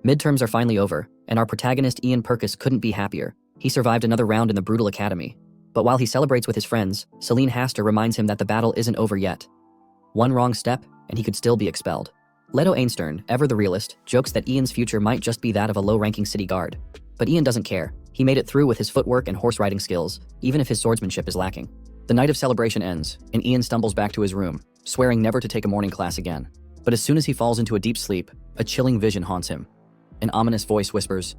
Midterms are finally over, and our protagonist Ian Perkis couldn't be happier. He survived another round in the brutal academy. But while he celebrates with his friends, Celine Haster reminds him that the battle isn't over yet. One wrong step, and he could still be expelled. Leto Einstern, ever the realist, jokes that Ian's future might just be that of a low-ranking city guard. But Ian doesn't care. He made it through with his footwork and horse-riding skills, even if his swordsmanship is lacking. The night of celebration ends, and Ian stumbles back to his room, swearing never to take a morning class again. But as soon as he falls into a deep sleep, a chilling vision haunts him. An ominous voice whispers,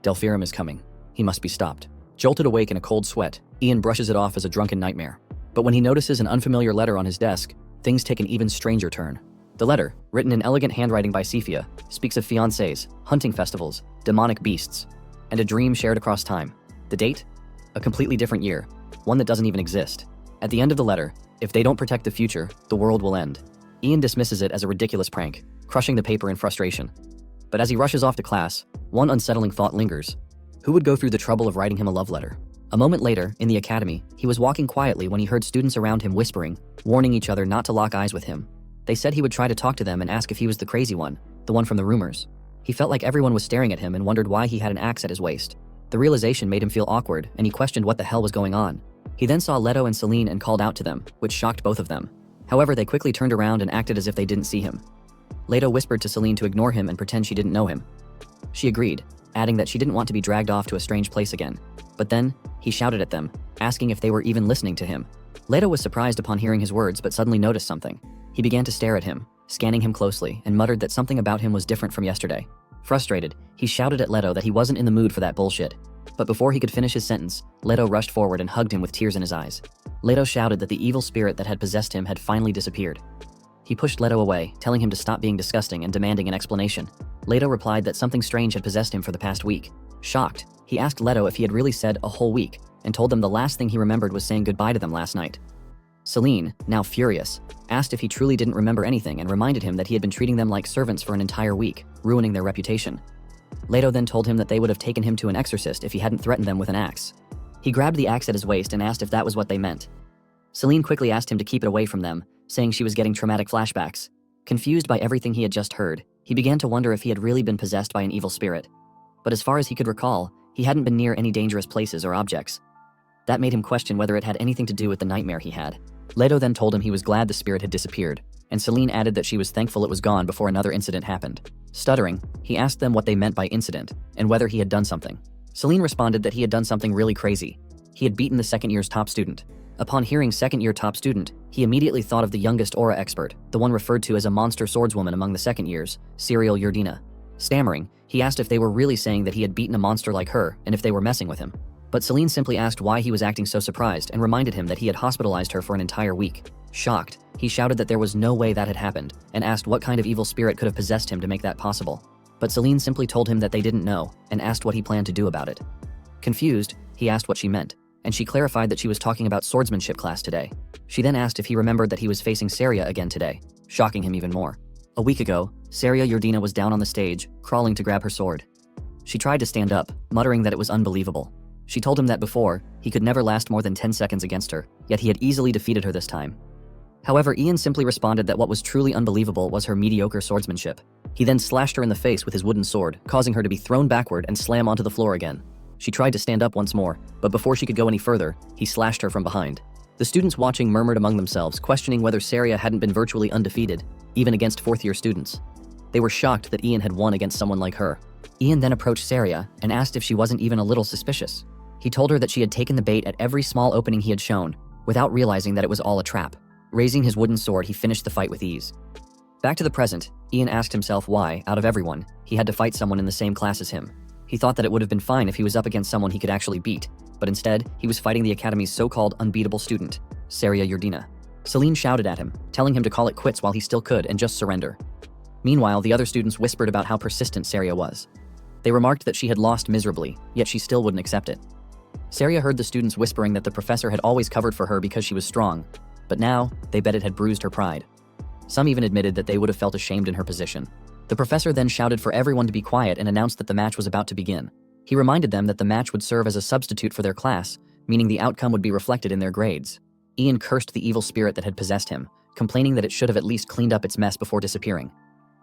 "Delphirum is coming. He must be stopped." Jolted awake in a cold sweat, Ian brushes it off as a drunken nightmare. But when he notices an unfamiliar letter on his desk, things take an even stranger turn. The letter, written in elegant handwriting by Cephia, speaks of fiancés, hunting festivals, demonic beasts, and a dream shared across time. The date? A completely different year, one that doesn't even exist. At the end of the letter, if they don't protect the future, the world will end. Ian dismisses it as a ridiculous prank, crushing the paper in frustration. But as he rushes off to class, one unsettling thought lingers. Who would go through the trouble of writing him a love letter? A moment later, in the academy, he was walking quietly when he heard students around him whispering, warning each other not to lock eyes with him. They said he would try to talk to them and ask if he was the crazy one, the one from the rumors. He felt like everyone was staring at him and wondered why he had an axe at his waist. The realization made him feel awkward, and he questioned what the hell was going on. He then saw Leto and Celine and called out to them, which shocked both of them. However, they quickly turned around and acted as if they didn't see him. Leto whispered to Celine to ignore him and pretend she didn't know him. She agreed, adding that she didn't want to be dragged off to a strange place again. But then, he shouted at them, asking if they were even listening to him. Leto was surprised upon hearing his words but suddenly noticed something. He began to stare at him, scanning him closely, and muttered that something about him was different from yesterday. Frustrated, he shouted at Leto that he wasn't in the mood for that bullshit. But before he could finish his sentence, Leto rushed forward and hugged him with tears in his eyes. Leto shouted that the evil spirit that had possessed him had finally disappeared. He pushed Leto away, telling him to stop being disgusting and demanding an explanation. Leto replied that something strange had possessed him for the past week. Shocked, he asked Leto if he had really said a whole week, and told them the last thing he remembered was saying goodbye to them last night. Celine, now furious, asked if he truly didn't remember anything and reminded him that he had been treating them like servants for an entire week, ruining their reputation. Leto then told him that they would have taken him to an exorcist if he hadn't threatened them with an axe. He grabbed the axe at his waist and asked if that was what they meant. Celine quickly asked him to keep it away from them, saying she was getting traumatic flashbacks. Confused by everything he had just heard, he began to wonder if he had really been possessed by an evil spirit. But as far as he could recall, he hadn't been near any dangerous places or objects. That made him question whether it had anything to do with the nightmare he had. Leto then told him he was glad the spirit had disappeared, and Celine added that she was thankful it was gone before another incident happened. Stuttering, he asked them what they meant by incident, and whether he had done something. Celine responded that he had done something really crazy. He had beaten the second year's top student. Upon hearing second year top student, he immediately thought of the youngest aura expert, the one referred to as a monster swordswoman among the second years, Serial Yurdina. Stammering, he asked if they were really saying that he had beaten a monster like her and if they were messing with him. But Celine simply asked why he was acting so surprised and reminded him that he had hospitalized her for an entire week. Shocked, he shouted that there was no way that had happened and asked what kind of evil spirit could have possessed him to make that possible. But Celine simply told him that they didn't know and asked what he planned to do about it. Confused, he asked what she meant, and she clarified that she was talking about swordsmanship class today. She then asked if he remembered that he was facing Saria again today, shocking him even more. A week ago, Saria Yurdina was down on the stage, crawling to grab her sword. She tried to stand up, muttering that it was unbelievable. She told him that before, he could never last more than 10 seconds against her, yet he had easily defeated her this time. However, Ian simply responded that what was truly unbelievable was her mediocre swordsmanship. He then slashed her in the face with his wooden sword, causing her to be thrown backward and slam onto the floor again. She tried to stand up once more, but before she could go any further, he slashed her from behind. The students watching murmured among themselves, questioning whether Saria hadn't been virtually undefeated, even against fourth-year students. They were shocked that Ian had won against someone like her. Ian then approached Saria and asked if she wasn't even a little suspicious. He told her that she had taken the bait at every small opening he had shown, without realizing that it was all a trap. Raising his wooden sword, he finished the fight with ease. Back to the present, Ian asked himself why, out of everyone, he had to fight someone in the same class as him. He thought that it would have been fine if he was up against someone he could actually beat, but instead, he was fighting the Academy's so-called unbeatable student, Saria Yurdina. Celine shouted at him, telling him to call it quits while he still could and just surrender. Meanwhile, the other students whispered about how persistent Saria was. They remarked that she had lost miserably, yet she still wouldn't accept it. Saria heard the students whispering that the professor had always covered for her because she was strong, but now, they bet it had bruised her pride. Some even admitted that they would have felt ashamed in her position. The professor then shouted for everyone to be quiet and announced that the match was about to begin. He reminded them that the match would serve as a substitute for their class, meaning the outcome would be reflected in their grades. Ian cursed the evil spirit that had possessed him, complaining that it should have at least cleaned up its mess before disappearing.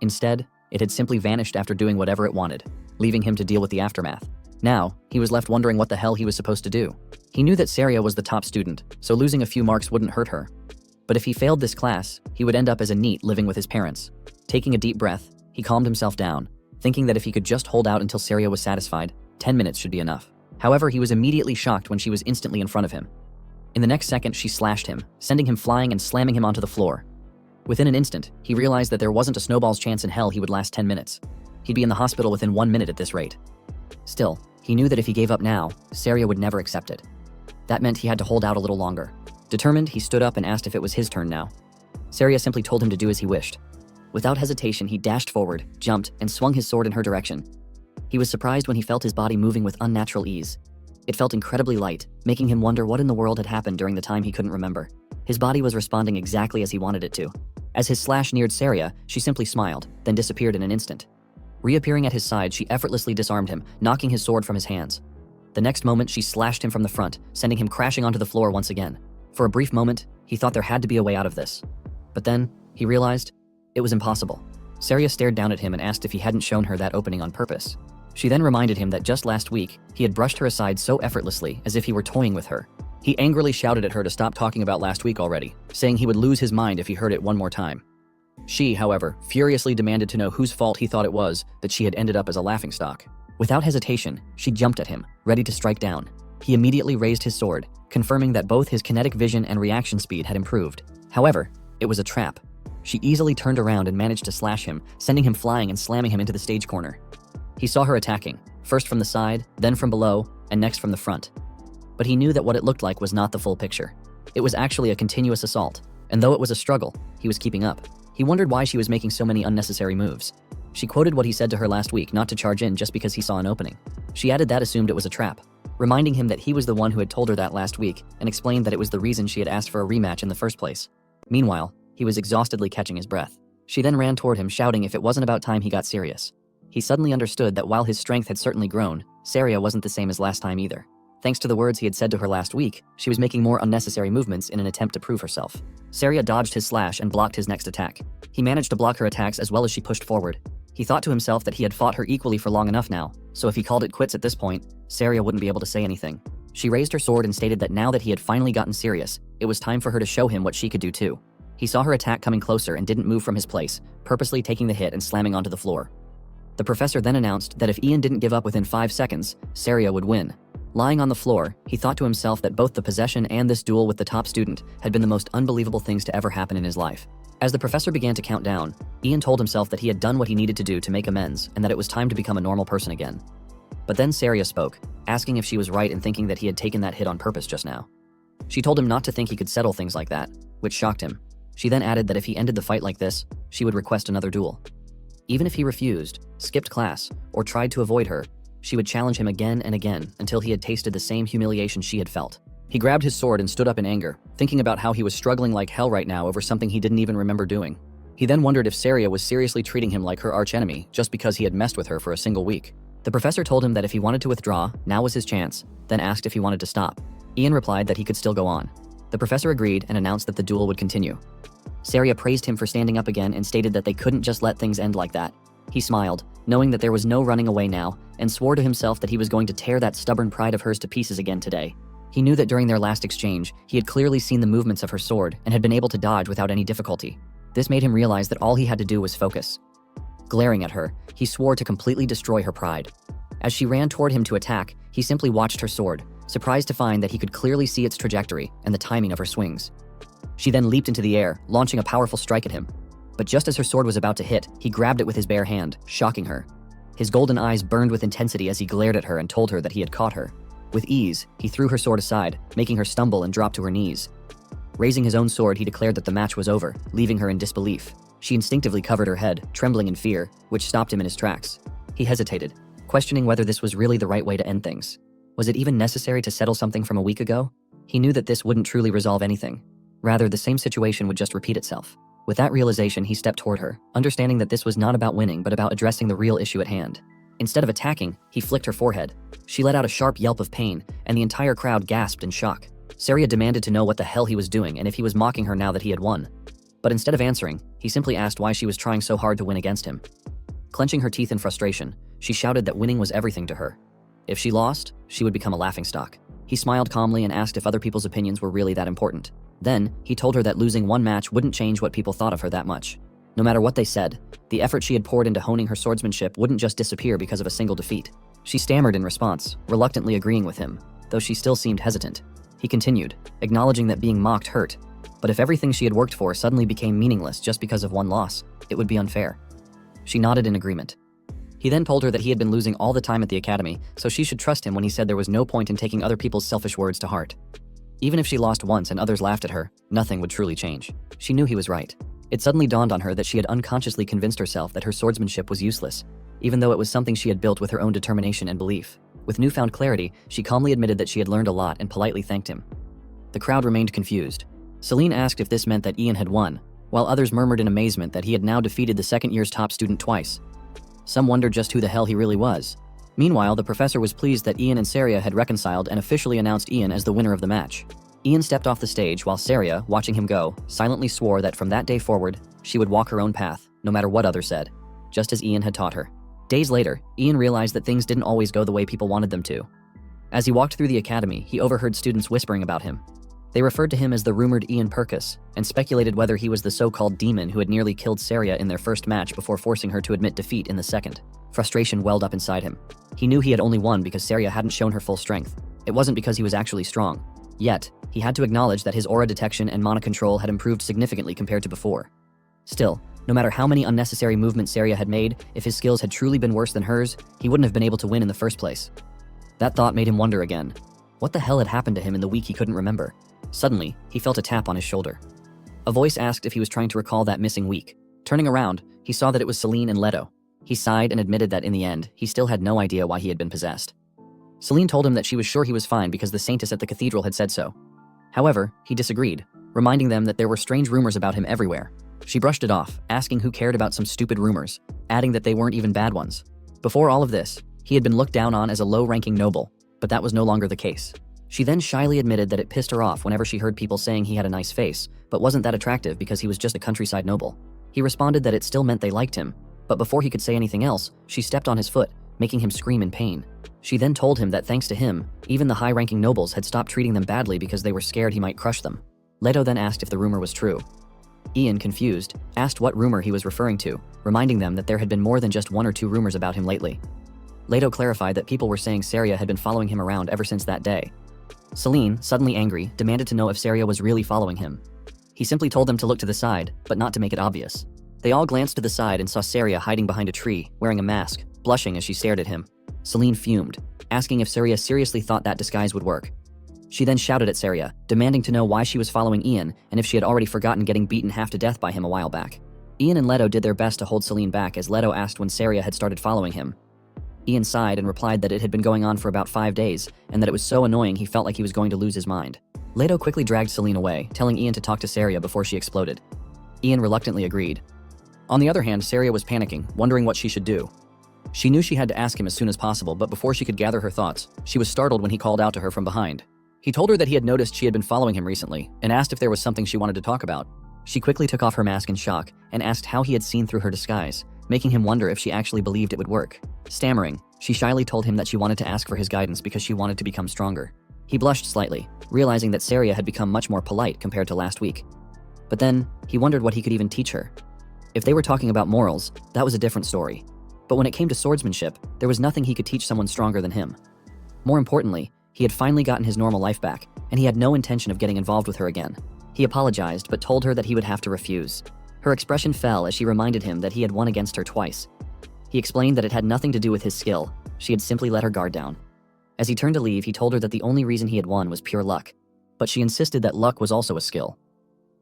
Instead, It had simply vanished after doing whatever it wanted, leaving him to deal with the aftermath. Now, he was left wondering what the hell he was supposed to do. He knew that Saria was the top student, so losing a few marks wouldn't hurt her. But if he failed this class, he would end up as a NEET living with his parents. Taking a deep breath, he calmed himself down, thinking that if he could just hold out until Saria was satisfied, 10 minutes should be enough. However, he was immediately shocked when she was instantly in front of him. In the next second, she slashed him, sending him flying and slamming him onto the floor. Within an instant, he realized that there wasn't a snowball's chance in hell he would last 10 minutes. He'd be in the hospital within 1 minute at this rate. Still, he knew that if he gave up now, Saria would never accept it. That meant he had to hold out a little longer. Determined, he stood up and asked if it was his turn now. Saria simply told him to do as he wished. Without hesitation, he dashed forward, jumped, and swung his sword in her direction. He was surprised when he felt his body moving with unnatural ease. It felt incredibly light, making him wonder what in the world had happened during the time he couldn't remember. His body was responding exactly as he wanted it to. As his slash neared Saria, she simply smiled, then disappeared in an instant. Reappearing at his side, she effortlessly disarmed him, knocking his sword from his hands. The next moment, she slashed him from the front, sending him crashing onto the floor once again. For a brief moment, he thought there had to be a way out of this. But then, he realized it was impossible. Saria stared down at him and asked if he hadn't shown her that opening on purpose. She then reminded him that just last week, he had brushed her aside so effortlessly as if he were toying with her. He angrily shouted at her to stop talking about last week already, saying he would lose his mind if he heard it one more time. She, however, furiously demanded to know whose fault he thought it was that she had ended up as a laughingstock. Without hesitation, she jumped at him, ready to strike down. He immediately raised his sword, confirming that both his kinetic vision and reaction speed had improved. However, it was a trap. She easily turned around and managed to slash him, sending him flying and slamming him into the stage corner. He saw her attacking, first from the side, then from below, and next from the front. But he knew that what it looked like was not the full picture. It was actually a continuous assault, and though it was a struggle, he was keeping up. He wondered why she was making so many unnecessary moves. She quoted what he said to her last week not to charge in just because he saw an opening. She added that assumed it was a trap, reminding him that he was the one who had told her that last week and explained that it was the reason she had asked for a rematch in the first place. Meanwhile, he was exhaustedly catching his breath. She then ran toward him, shouting if it wasn't about time he got serious. He suddenly understood that while his strength had certainly grown, Saria wasn't the same as last time either. Thanks to the words he had said to her last week, she was making more unnecessary movements in an attempt to prove herself. Saria dodged his slash and blocked his next attack. He managed to block her attacks as well as she pushed forward. He thought to himself that he had fought her equally for long enough now, so if he called it quits at this point, Saria wouldn't be able to say anything. She raised her sword and stated that now that he had finally gotten serious, it was time for her to show him what she could do too. He saw her attack coming closer and didn't move from his place, purposely taking the hit and slamming onto the floor. The professor then announced that if Ian didn't give up within 5 seconds, Saria would win. Lying on the floor, he thought to himself that both the possession and this duel with the top student had been the most unbelievable things to ever happen in his life. As the professor began to count down, Ian told himself that he had done what he needed to do to make amends and that it was time to become a normal person again. But then Saria spoke, asking if she was right in thinking that he had taken that hit on purpose just now. She told him not to think he could settle things like that, which shocked him. She then added that if he ended the fight like this, she would request another duel. Even if he refused, skipped class, or tried to avoid her, she would challenge him again and again until he had tasted the same humiliation she had felt. He grabbed his sword and stood up in anger, thinking about how he was struggling like hell right now over something he didn't even remember doing. He then wondered if Saria was seriously treating him like her archenemy just because he had messed with her for a single week. The professor told him that if he wanted to withdraw, now was his chance, then asked if he wanted to stop. Ian replied that he could still go on. The professor agreed and announced that the duel would continue. Saria praised him for standing up again and stated that they couldn't just let things end like that. He smiled, knowing that there was no running away now, and swore to himself that he was going to tear that stubborn pride of hers to pieces again today. He knew that during their last exchange, he had clearly seen the movements of her sword and had been able to dodge without any difficulty. This made him realize that all he had to do was focus. Glaring at her, he swore to completely destroy her pride. As she ran toward him to attack, he simply watched her sword, surprised to find that he could clearly see its trajectory and the timing of her swings. She then leaped into the air, launching a powerful strike at him. But just as her sword was about to hit, he grabbed it with his bare hand, shocking her. His golden eyes burned with intensity as he glared at her and told her that he had caught her. With ease, he threw her sword aside, making her stumble and drop to her knees. Raising his own sword, he declared that the match was over, leaving her in disbelief. She instinctively covered her head, trembling in fear, which stopped him in his tracks. He hesitated, questioning whether this was really the right way to end things. Was it even necessary to settle something from a week ago? He knew that this wouldn't truly resolve anything. Rather, the same situation would just repeat itself. With that realization, he stepped toward her, understanding that this was not about winning, but about addressing the real issue at hand. Instead of attacking, he flicked her forehead. She let out a sharp yelp of pain, and the entire crowd gasped in shock. Saria demanded to know what the hell he was doing and if he was mocking her now that he had won. But instead of answering, he simply asked why she was trying so hard to win against him. Clenching her teeth in frustration, she shouted that winning was everything to her. If she lost, she would become a laughingstock. He smiled calmly and asked if other people's opinions were really that important. Then, he told her that losing one match wouldn't change what people thought of her that much. No matter what they said, the effort she had poured into honing her swordsmanship wouldn't just disappear because of a single defeat. She stammered in response, reluctantly agreeing with him, though she still seemed hesitant. He continued, acknowledging that being mocked hurt, but if everything she had worked for suddenly became meaningless just because of one loss, it would be unfair. She nodded in agreement. He then told her that he had been losing all the time at the academy, so she should trust him when he said there was no point in taking other people's selfish words to heart. Even if she lost once and others laughed at her, nothing would truly change. She knew he was right. It suddenly dawned on her that she had unconsciously convinced herself that her swordsmanship was useless, even though it was something she had built with her own determination and belief. With newfound clarity, she calmly admitted that she had learned a lot and politely thanked him. The crowd remained confused. Celine asked if this meant that Ian had won, while others murmured in amazement that he had now defeated the second year's top student twice. Some wondered just who the hell he really was. Meanwhile, the professor was pleased that Ian and Saria had reconciled and officially announced Ian as the winner of the match. Ian stepped off the stage while Saria, watching him go, silently swore that from that day forward, she would walk her own path, no matter what others said, just as Ian had taught her. Days later, Ian realized that things didn't always go the way people wanted them to. As he walked through the academy, he overheard students whispering about him. They referred to him as the rumored Ian Purkis, and speculated whether he was the so-called demon who had nearly killed Saria in their first match before forcing her to admit defeat in the second. Frustration welled up inside him. He knew he had only won because Saria hadn't shown her full strength. It wasn't because he was actually strong. Yet, he had to acknowledge that his aura detection and mana control had improved significantly compared to before. Still, no matter how many unnecessary movements Saria had made, if his skills had truly been worse than hers, he wouldn't have been able to win in the first place. That thought made him wonder again. What the hell had happened to him in the week he couldn't remember? Suddenly, he felt a tap on his shoulder. A voice asked if he was trying to recall that missing week. Turning around, he saw that it was Celine and Leto. He sighed and admitted that in the end, he still had no idea why he had been possessed. Celine told him that she was sure he was fine because the saintess at the cathedral had said so. However, he disagreed, reminding them that there were strange rumors about him everywhere. She brushed it off, asking who cared about some stupid rumors, adding that they weren't even bad ones. Before all of this, he had been looked down on as a low-ranking noble, but that was no longer the case. She then shyly admitted that it pissed her off whenever she heard people saying he had a nice face, but wasn't that attractive because he was just a countryside noble. He responded that it still meant they liked him, but before he could say anything else, she stepped on his foot, making him scream in pain. She then told him that thanks to him, even the high-ranking nobles had stopped treating them badly because they were scared he might crush them. Leto then asked if the rumor was true. Ian, confused, asked what rumor he was referring to, reminding them that there had been more than just one or two rumors about him lately. Leto clarified that people were saying Saria had been following him around ever since that day. Celine, suddenly angry, demanded to know if Saria was really following him. He simply told them to look to the side, but not to make it obvious. They all glanced to the side and saw Saria hiding behind a tree, wearing a mask, blushing as she stared at him. Celine fumed, asking if Saria seriously thought that disguise would work. She then shouted at Saria, demanding to know why she was following Ian and if she had already forgotten getting beaten half to death by him a while back. Ian and Leto did their best to hold Celine back as Leto asked when Saria had started following him. Ian sighed and replied that it had been going on for about 5 days and that it was so annoying he felt like he was going to lose his mind. Leto quickly dragged Celine away, telling Ian to talk to Saria before she exploded. Ian reluctantly agreed. On the other hand, Saria was panicking, wondering what she should do. She knew she had to ask him as soon as possible, but before she could gather her thoughts, she was startled when he called out to her from behind. He told her that he had noticed she had been following him recently and asked if there was something she wanted to talk about. She quickly took off her mask in shock and asked how he had seen through her disguise, making him wonder if she actually believed it would work. Stammering, she shyly told him that she wanted to ask for his guidance because she wanted to become stronger. He blushed slightly, realizing that Saria had become much more polite compared to last week. But then, he wondered what he could even teach her. If they were talking about morals, that was a different story. But when it came to swordsmanship, there was nothing he could teach someone stronger than him. More importantly, he had finally gotten his normal life back, and he had no intention of getting involved with her again. He apologized, but told her that he would have to refuse. Her expression fell as she reminded him that he had won against her twice. He explained that it had nothing to do with his skill. She had simply let her guard down. As he turned to leave, he told her that the only reason he had won was pure luck. But she insisted that luck was also a skill.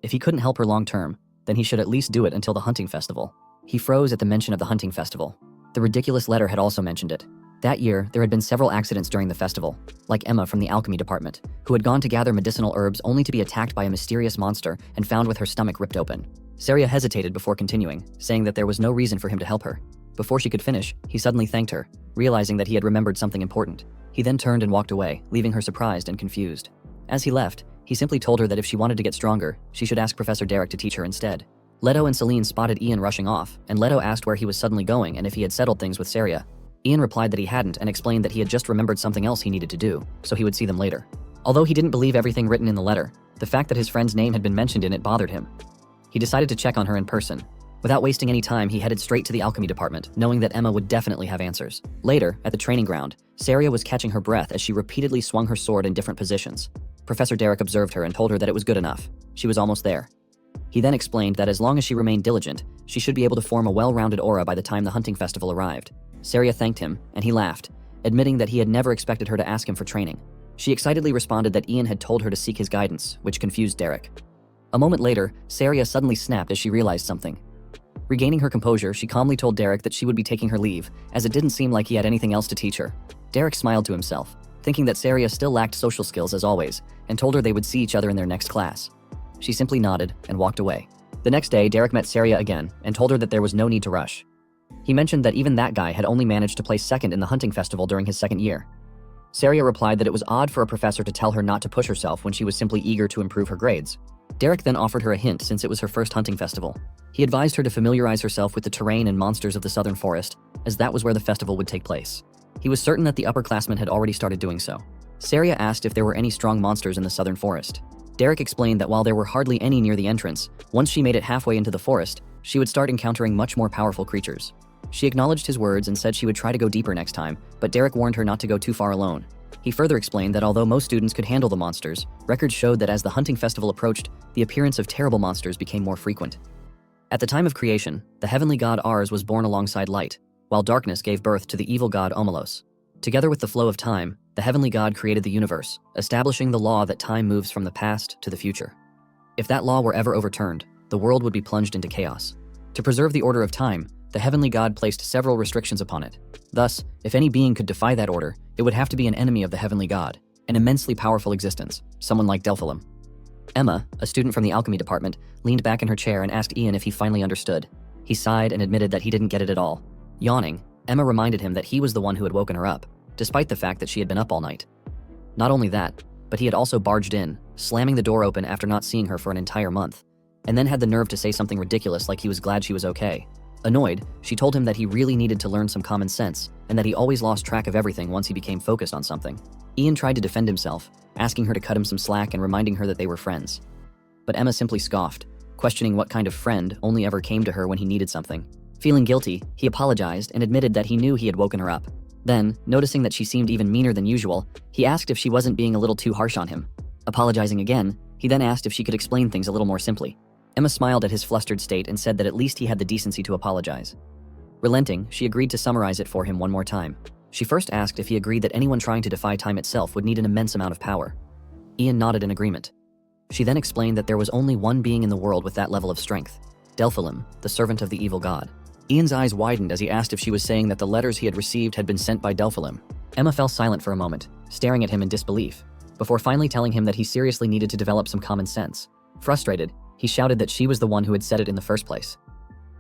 If he couldn't help her long term, then he should at least do it until the hunting festival. He froze at the mention of the hunting festival. The ridiculous letter had also mentioned it. That year, there had been several accidents during the festival, like Emma from the alchemy department, who had gone to gather medicinal herbs only to be attacked by a mysterious monster and found with her stomach ripped open. Saria hesitated before continuing, saying that there was no reason for him to help her. Before she could finish, he suddenly thanked her, realizing that he had remembered something important. He then turned and walked away, leaving her surprised and confused. As he left, he simply told her that if she wanted to get stronger, she should ask Professor Derek to teach her instead. Leto and Celine spotted Ian rushing off, and Leto asked where he was suddenly going and if he had settled things with Saria. Ian replied that he hadn't and explained that he had just remembered something else he needed to do, so he would see them later. Although he didn't believe everything written in the letter, the fact that his friend's name had been mentioned in it bothered him. He decided to check on her in person. Without wasting any time, he headed straight to the alchemy department, knowing that Emma would definitely have answers. Later, at the training ground, Saria was catching her breath as she repeatedly swung her sword in different positions. Professor Derek observed her and told her that it was good enough. She was almost there. He then explained that as long as she remained diligent, she should be able to form a well-rounded aura by the time the hunting festival arrived. Saria thanked him, and he laughed, admitting that he had never expected her to ask him for training. She excitedly responded that Ian had told her to seek his guidance, which confused Derek. A moment later, Saria suddenly snapped as she realized something. Regaining her composure, she calmly told Derek that she would be taking her leave, as it didn't seem like he had anything else to teach her. Derek smiled to himself, thinking that Saria still lacked social skills as always, and told her they would see each other in their next class. She simply nodded and walked away. The next day, Derek met Saria again and told her that there was no need to rush. He mentioned that even that guy had only managed to place second in the hunting festival during his second year. Saria replied that it was odd for a professor to tell her not to push herself when she was simply eager to improve her grades. Derek then offered her a hint since it was her first hunting festival. He advised her to familiarize herself with the terrain and monsters of the southern forest, as that was where the festival would take place. He was certain that the upperclassmen had already started doing so. Saria asked if there were any strong monsters in the southern forest. Derek explained that while there were hardly any near the entrance, once she made it halfway into the forest, she would start encountering much more powerful creatures. She acknowledged his words and said she would try to go deeper next time, but Derek warned her not to go too far alone. He further explained that although most students could handle the monsters, records showed that as the hunting festival approached, the appearance of terrible monsters became more frequent. At the time of creation, the heavenly god Ars was born alongside light, while darkness gave birth to the evil god Omelos. Together with the flow of time, the heavenly god created the universe, establishing the law that time moves from the past to the future. If that law were ever overturned, the world would be plunged into chaos. To preserve the order of time, the heavenly god placed several restrictions upon it. Thus, if any being could defy that order, it would have to be an enemy of the heavenly god, an immensely powerful existence, someone like Delphilim. Emma, a student from the alchemy department, leaned back in her chair and asked Ian if he finally understood. He sighed and admitted that he didn't get it at all. Yawning, Emma reminded him that he was the one who had woken her up, despite the fact that she had been up all night. Not only that, but he had also barged in, slamming the door open after not seeing her for an entire month, and then had the nerve to say something ridiculous like he was glad she was okay. Annoyed, she told him that he really needed to learn some common sense, and that he always lost track of everything once he became focused on something. Ian tried to defend himself, asking her to cut him some slack and reminding her that they were friends. But Emma simply scoffed, questioning what kind of friend only ever came to her when he needed something. Feeling guilty, he apologized and admitted that he knew he had woken her up. Then, noticing that she seemed even meaner than usual, he asked if she wasn't being a little too harsh on him. Apologizing again, he then asked if she could explain things a little more simply. Emma smiled at his flustered state and said that at least he had the decency to apologize. Relenting, she agreed to summarize it for him one more time. She first asked if he agreed that anyone trying to defy time itself would need an immense amount of power. Ian nodded in agreement. She then explained that there was only one being in the world with that level of strength, Delphilim, the servant of the evil god. Ian's eyes widened as he asked if she was saying that the letters he had received had been sent by Delphilim. Emma fell silent for a moment, staring at him in disbelief, before finally telling him that he seriously needed to develop some common sense. Frustrated, he shouted that she was the one who had said it in the first place.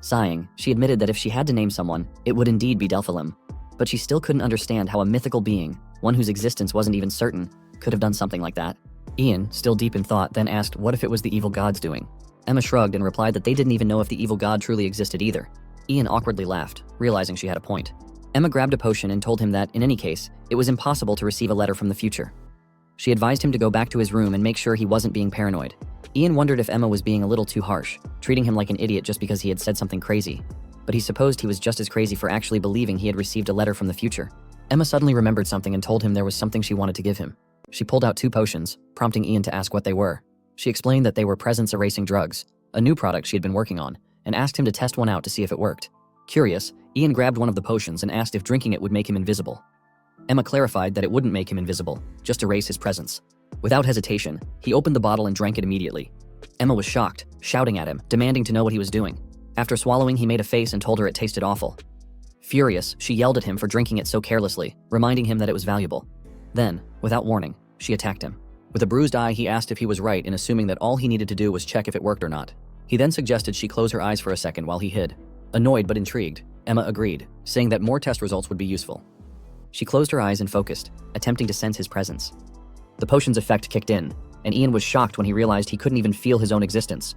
Sighing, she admitted that if she had to name someone, it would indeed be Delphilim. But she still couldn't understand how a mythical being, one whose existence wasn't even certain, could have done something like that. Ian, still deep in thought, then asked what if it was the evil god's doing. Emma shrugged and replied that they didn't even know if the evil god truly existed either. Ian awkwardly laughed, realizing she had a point. Emma grabbed a potion and told him that, in any case, it was impossible to receive a letter from the future. She advised him to go back to his room and make sure he wasn't being paranoid. Ian wondered if Emma was being a little too harsh, treating him like an idiot just because he had said something crazy. But he supposed he was just as crazy for actually believing he had received a letter from the future. Emma suddenly remembered something and told him there was something she wanted to give him. She pulled out 2 potions, prompting Ian to ask what they were. She explained that they were presence-erasing drugs, a new product she had been working on, and asked him to test one out to see if it worked. Curious, Ian grabbed one of the potions and asked if drinking it would make him invisible. Emma clarified that it wouldn't make him invisible, just erase his presence. Without hesitation, he opened the bottle and drank it immediately. Emma was shocked, shouting at him, demanding to know what he was doing. After swallowing, he made a face and told her it tasted awful. Furious, she yelled at him for drinking it so carelessly, reminding him that it was valuable. Then, without warning, she attacked him. With a bruised eye, he asked if he was right in assuming that all he needed to do was check if it worked or not. He then suggested she close her eyes for a second while he hid. Annoyed but intrigued, Emma agreed, saying that more test results would be useful. She closed her eyes and focused, attempting to sense his presence. The potion's effect kicked in, and Ian was shocked when he realized he couldn't even feel his own existence.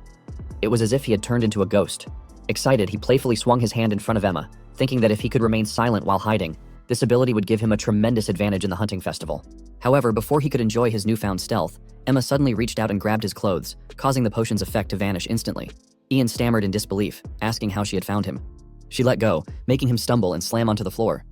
It was as if he had turned into a ghost. Excited, he playfully swung his hand in front of Emma, thinking that if he could remain silent while hiding, this ability would give him a tremendous advantage in the hunting festival. However, before he could enjoy his newfound stealth, Emma suddenly reached out and grabbed his clothes, causing the potion's effect to vanish instantly. Ian stammered in disbelief, asking how she had found him. She let go, making him stumble and slam onto the floor.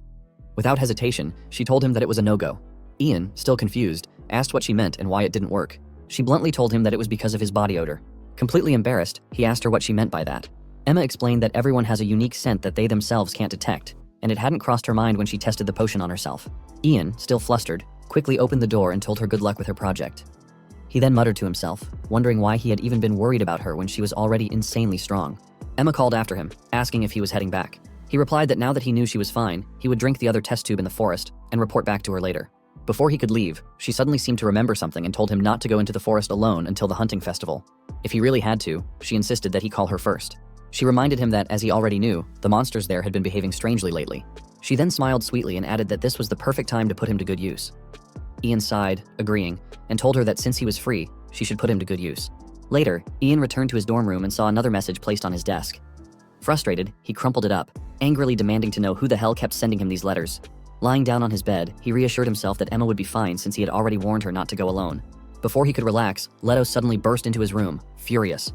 Without hesitation, she told him that it was a no-go. Ian, still confused, asked what she meant and why it didn't work. She bluntly told him that it was because of his body odor. Completely embarrassed, he asked her what she meant by that. Emma explained that everyone has a unique scent that they themselves can't detect, and it hadn't crossed her mind when she tested the potion on herself. Ian, still flustered, quickly opened the door and told her good luck with her project. He then muttered to himself, wondering why he had even been worried about her when she was already insanely strong. Emma called after him, asking if he was heading back. He replied that now that he knew she was fine, he would drink the other test tube in the forest and report back to her later. Before he could leave, she suddenly seemed to remember something and told him not to go into the forest alone until the hunting festival. If he really had to, she insisted that he call her first. She reminded him that, as he already knew, the monsters there had been behaving strangely lately. She then smiled sweetly and added that this was the perfect time to put him to good use. Ian sighed, agreeing, and told her that since he was free, she should put him to good use. Later, Ian returned to his dorm room and saw another message placed on his desk. Frustrated, he crumpled it up, angrily demanding to know who the hell kept sending him these letters. Lying down on his bed, he reassured himself that Emma would be fine since he had already warned her not to go alone. Before he could relax, Leto suddenly burst into his room, furious.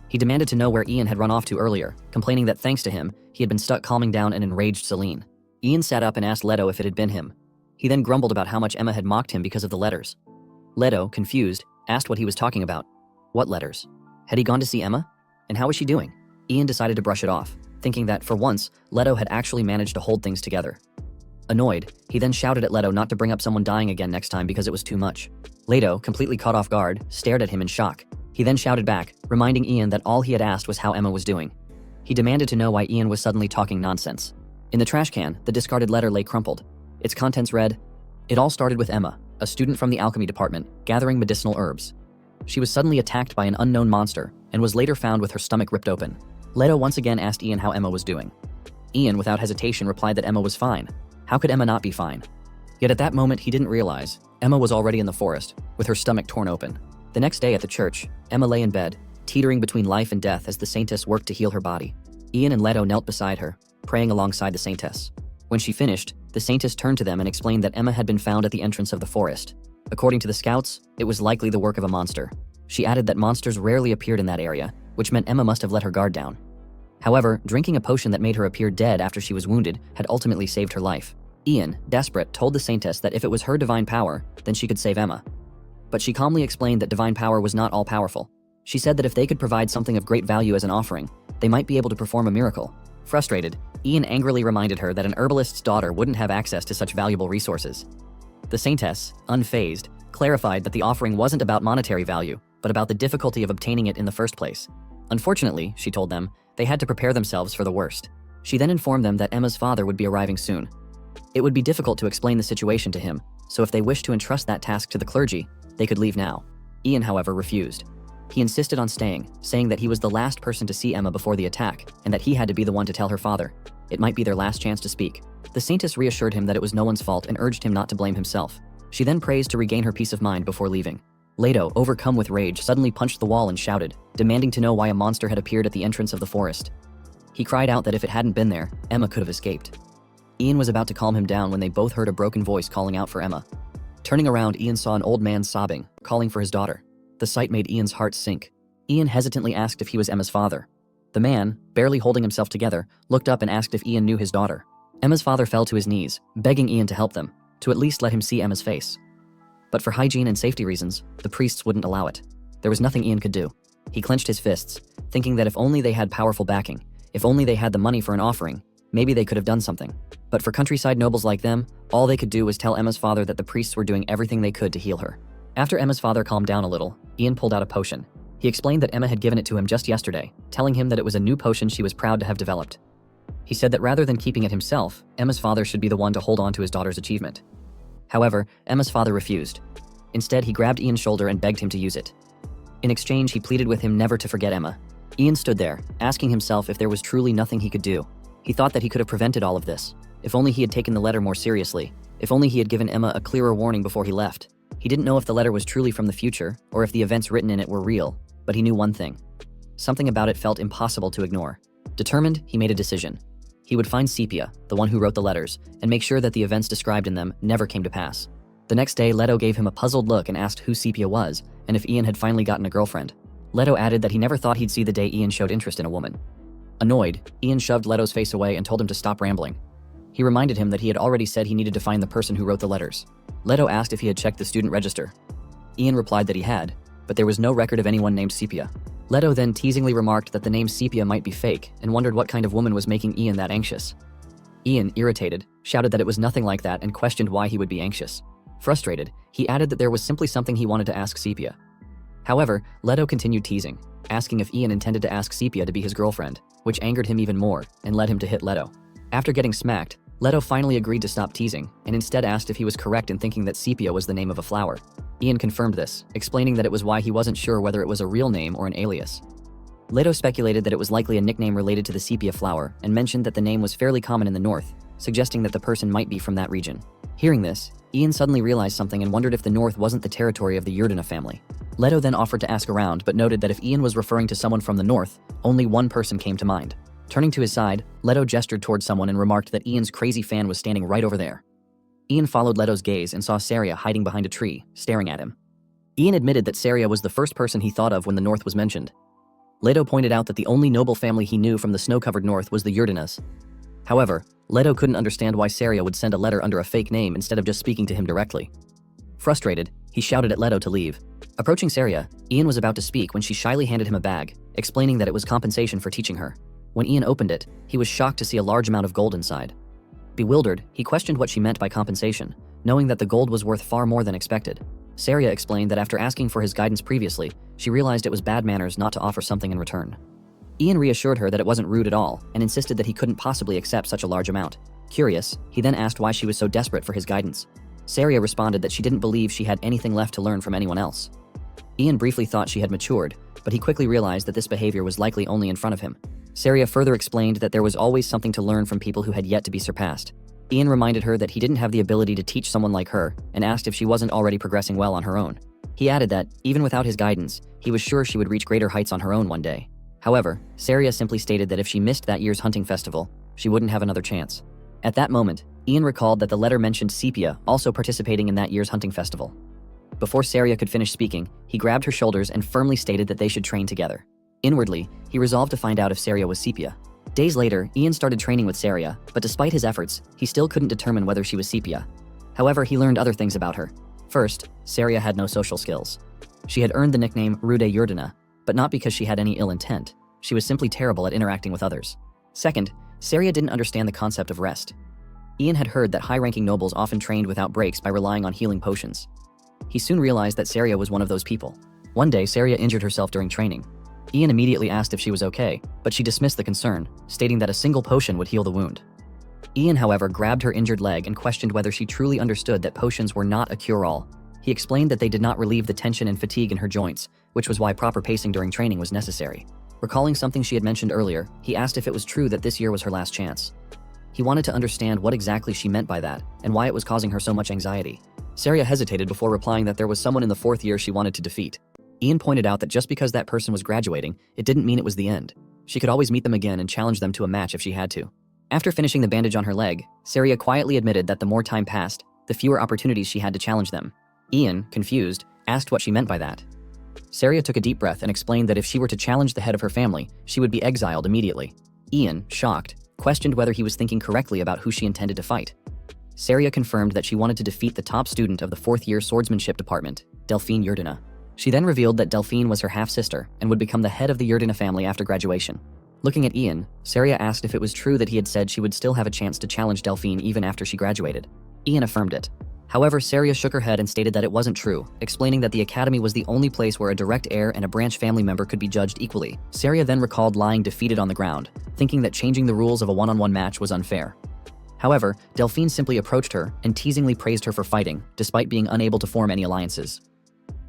He demanded to know where Ian had run off to earlier, complaining that thanks to him, he had been stuck calming down an enraged Celine. Ian sat up and asked Leto if it had been him. He then grumbled about how much Emma had mocked him because of the letters. Leto, confused, asked what he was talking about. What letters? Had he gone to see Emma? And how was she doing? Ian decided to brush it off, thinking that, for once, Leto had actually managed to hold things together. Annoyed, he then shouted at Leto not to bring up someone dying again next time because it was too much. Leto, completely caught off guard, stared at him in shock. He then shouted back, reminding Ian that all he had asked was how Emma was doing. He demanded to know why Ian was suddenly talking nonsense. In the trash can, the discarded letter lay crumpled. Its contents read, "It all started with Emma, a student from the alchemy department, gathering medicinal herbs. She was suddenly attacked by an unknown monster and was later found with her stomach ripped open." Leto once again asked Ian how Emma was doing. Ian, without hesitation, replied that Emma was fine. How could Emma not be fine? Yet at that moment, he didn't realize Emma was already in the forest, with her stomach torn open. The next day at the church, Emma lay in bed, teetering between life and death as the saintess worked to heal her body. Ian and Leto knelt beside her, praying alongside the saintess. When she finished, the saintess turned to them and explained that Emma had been found at the entrance of the forest. According to the scouts, it was likely the work of a monster. She added that monsters rarely appeared in that area, which meant Emma must have let her guard down. However, drinking a potion that made her appear dead after she was wounded had ultimately saved her life. Ian, desperate, told the saintess that if it was her divine power, then she could save Emma. But she calmly explained that divine power was not all-powerful. She said that if they could provide something of great value as an offering, they might be able to perform a miracle. Frustrated, Ian angrily reminded her that an herbalist's daughter wouldn't have access to such valuable resources. The saintess, unfazed, clarified that the offering wasn't about monetary value, but about the difficulty of obtaining it in the first place. Unfortunately, she told them, they had to prepare themselves for the worst. She then informed them that Emma's father would be arriving soon. It would be difficult to explain the situation to him, so if they wished to entrust that task to the clergy, they could leave now. Ian, however, refused. He insisted on staying, saying that he was the last person to see Emma before the attack, and that he had to be the one to tell her father. It might be their last chance to speak. The saintess reassured him that it was no one's fault and urged him not to blame himself. She then prays to regain her peace of mind before leaving. Leto, overcome with rage, suddenly punched the wall and shouted, demanding to know why a monster had appeared at the entrance of the forest. He cried out that if it hadn't been there, Emma could have escaped. Ian was about to calm him down when they both heard a broken voice calling out for Emma. Turning around, Ian saw an old man sobbing, calling for his daughter. The sight made Ian's heart sink. Ian hesitantly asked if he was Emma's father. The man, barely holding himself together, looked up and asked if Ian knew his daughter. Emma's father fell to his knees, begging Ian to help them, to at least let him see Emma's face. But for hygiene and safety reasons, the priests wouldn't allow it. There was nothing Ian could do. He clenched his fists, thinking that if only they had powerful backing, if only they had the money for an offering, maybe they could have done something. But for countryside nobles like them, all they could do was tell Emma's father that the priests were doing everything they could to heal her. After Emma's father calmed down a little, Ian pulled out a potion. He explained that Emma had given it to him just yesterday, telling him that it was a new potion she was proud to have developed. He said that rather than keeping it himself, Emma's father should be the one to hold on to his daughter's achievement. However, Emma's father refused. Instead, he grabbed Ian's shoulder and begged him to use it. In exchange, he pleaded with him never to forget Emma. Ian stood there, asking himself if there was truly nothing he could do. He thought that he could have prevented all of this. If only he had taken the letter more seriously. If only he had given Emma a clearer warning before he left. He didn't know if the letter was truly from the future, or if the events written in it were real, but he knew one thing. Something about it felt impossible to ignore. Determined, he made a decision. He would find Sepia, the one who wrote the letters, and make sure that the events described in them never came to pass. The next day, Leto gave him a puzzled look and asked who Sepia was, and if Ian had finally gotten a girlfriend. Leto added that he never thought he'd see the day Ian showed interest in a woman. Annoyed, Ian shoved Leto's face away and told him to stop rambling. He reminded him that he had already said he needed to find the person who wrote the letters. Leto asked if he had checked the student register. Ian replied that he had, but there was no record of anyone named Sepia. Leto then teasingly remarked that the name Sepia might be fake and wondered what kind of woman was making Ian that anxious. Ian, irritated, shouted that it was nothing like that and questioned why he would be anxious. Frustrated, he added that there was simply something he wanted to ask Sepia. However, Leto continued teasing, asking if Ian intended to ask Sepia to be his girlfriend, which angered him even more and led him to hit Leto. After getting smacked, Leto finally agreed to stop teasing and instead asked if he was correct in thinking that Sepia was the name of a flower. Ian confirmed this, explaining that it was why he wasn't sure whether it was a real name or an alias. Leto speculated that it was likely a nickname related to the sepia flower and mentioned that the name was fairly common in the north, suggesting that the person might be from that region. Hearing this, Ian suddenly realized something and wondered if the north wasn't the territory of the Yurdina family. Leto then offered to ask around but noted that if Ian was referring to someone from the north, only one person came to mind. Turning to his side, Leto gestured towards someone and remarked that Ian's crazy fan was standing right over there. Ian followed Leto's gaze and saw Saria hiding behind a tree, staring at him. Ian admitted that Saria was the first person he thought of when the north was mentioned. Leto pointed out that the only noble family he knew from the snow-covered north was the Yurdinas. However, Leto couldn't understand why Saria would send a letter under a fake name instead of just speaking to him directly. Frustrated, he shouted at Leto to leave. Approaching Saria, Ian was about to speak when she shyly handed him a bag, explaining that it was compensation for teaching her. When Ian opened it, he was shocked to see a large amount of gold inside. Bewildered, he questioned what she meant by compensation, knowing that the gold was worth far more than expected. Saria explained that after asking for his guidance previously, she realized it was bad manners not to offer something in return. Ian reassured her that it wasn't rude at all and insisted that he couldn't possibly accept such a large amount. Curious, he then asked why she was so desperate for his guidance. Saria responded that she didn't believe she had anything left to learn from anyone else. Ian briefly thought she had matured, but he quickly realized that this behavior was likely only in front of him. Saria further explained that there was always something to learn from people who had yet to be surpassed. Ian reminded her that he didn't have the ability to teach someone like her and asked if she wasn't already progressing well on her own. He added that, even without his guidance, he was sure she would reach greater heights on her own one day. However, Saria simply stated that if she missed that year's hunting festival, she wouldn't have another chance. At that moment, Ian recalled that the letter mentioned Sepia also participating in that year's hunting festival. Before Saria could finish speaking, he grabbed her shoulders and firmly stated that they should train together. Inwardly, he resolved to find out if Saria was Sepia. Days later, Ian started training with Saria, but despite his efforts, he still couldn't determine whether she was Sepia. However, he learned other things about her. First, Saria had no social skills. She had earned the nickname Rude Yurdina, but not because she had any ill intent. She was simply terrible at interacting with others. Second, Saria didn't understand the concept of rest. Ian had heard that high-ranking nobles often trained without breaks by relying on healing potions. He soon realized that Saria was one of those people. One day, Saria injured herself during training. Ian immediately asked if she was okay, but she dismissed the concern, stating that a single potion would heal the wound. Ian, however, grabbed her injured leg and questioned whether she truly understood that potions were not a cure-all. He explained that they did not relieve the tension and fatigue in her joints, which was why proper pacing during training was necessary. Recalling something she had mentioned earlier, he asked if it was true that this year was her last chance. He wanted to understand what exactly she meant by that and why it was causing her so much anxiety. Saria hesitated before replying that there was someone in the 4th year she wanted to defeat. Ian pointed out that just because that person was graduating, it didn't mean it was the end. She could always meet them again and challenge them to a match if she had to. After finishing the bandage on her leg, Saria quietly admitted that the more time passed, the fewer opportunities she had to challenge them. Ian, confused, asked what she meant by that. Saria took a deep breath and explained that if she were to challenge the head of her family, she would be exiled immediately. Ian, shocked, questioned whether he was thinking correctly about who she intended to fight. Saria confirmed that she wanted to defeat the top student of the 4th year swordsmanship department, Delphine Yurdina. She then revealed that Delphine was her half-sister and would become the head of the Yurdina family after graduation. Looking at Ian, Saria asked if it was true that he had said she would still have a chance to challenge Delphine even after she graduated. Ian affirmed it. However, Saria shook her head and stated that it wasn't true, explaining that the academy was the only place where a direct heir and a branch family member could be judged equally. Saria then recalled lying defeated on the ground, thinking that changing the rules of a one-on-one match was unfair. However, Delphine simply approached her and teasingly praised her for fighting, despite being unable to form any alliances.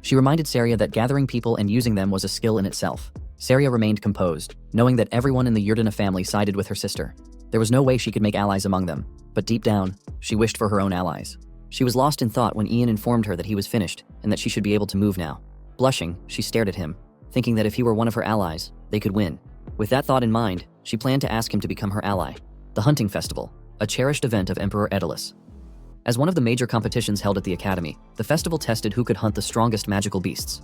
She reminded Saria that gathering people and using them was a skill in itself. Saria remained composed, knowing that everyone in the Yurdina family sided with her sister. There was no way she could make allies among them, but deep down, she wished for her own allies. She was lost in thought when Ian informed her that he was finished and that she should be able to move now. Blushing, she stared at him, thinking that if he were one of her allies, They could win. With that thought in mind, she planned to ask him to become her ally. The Hunting Festival, a cherished event of Emperor Daedalus. As one of the major competitions held at the Academy, the festival tested who could hunt the strongest magical beasts.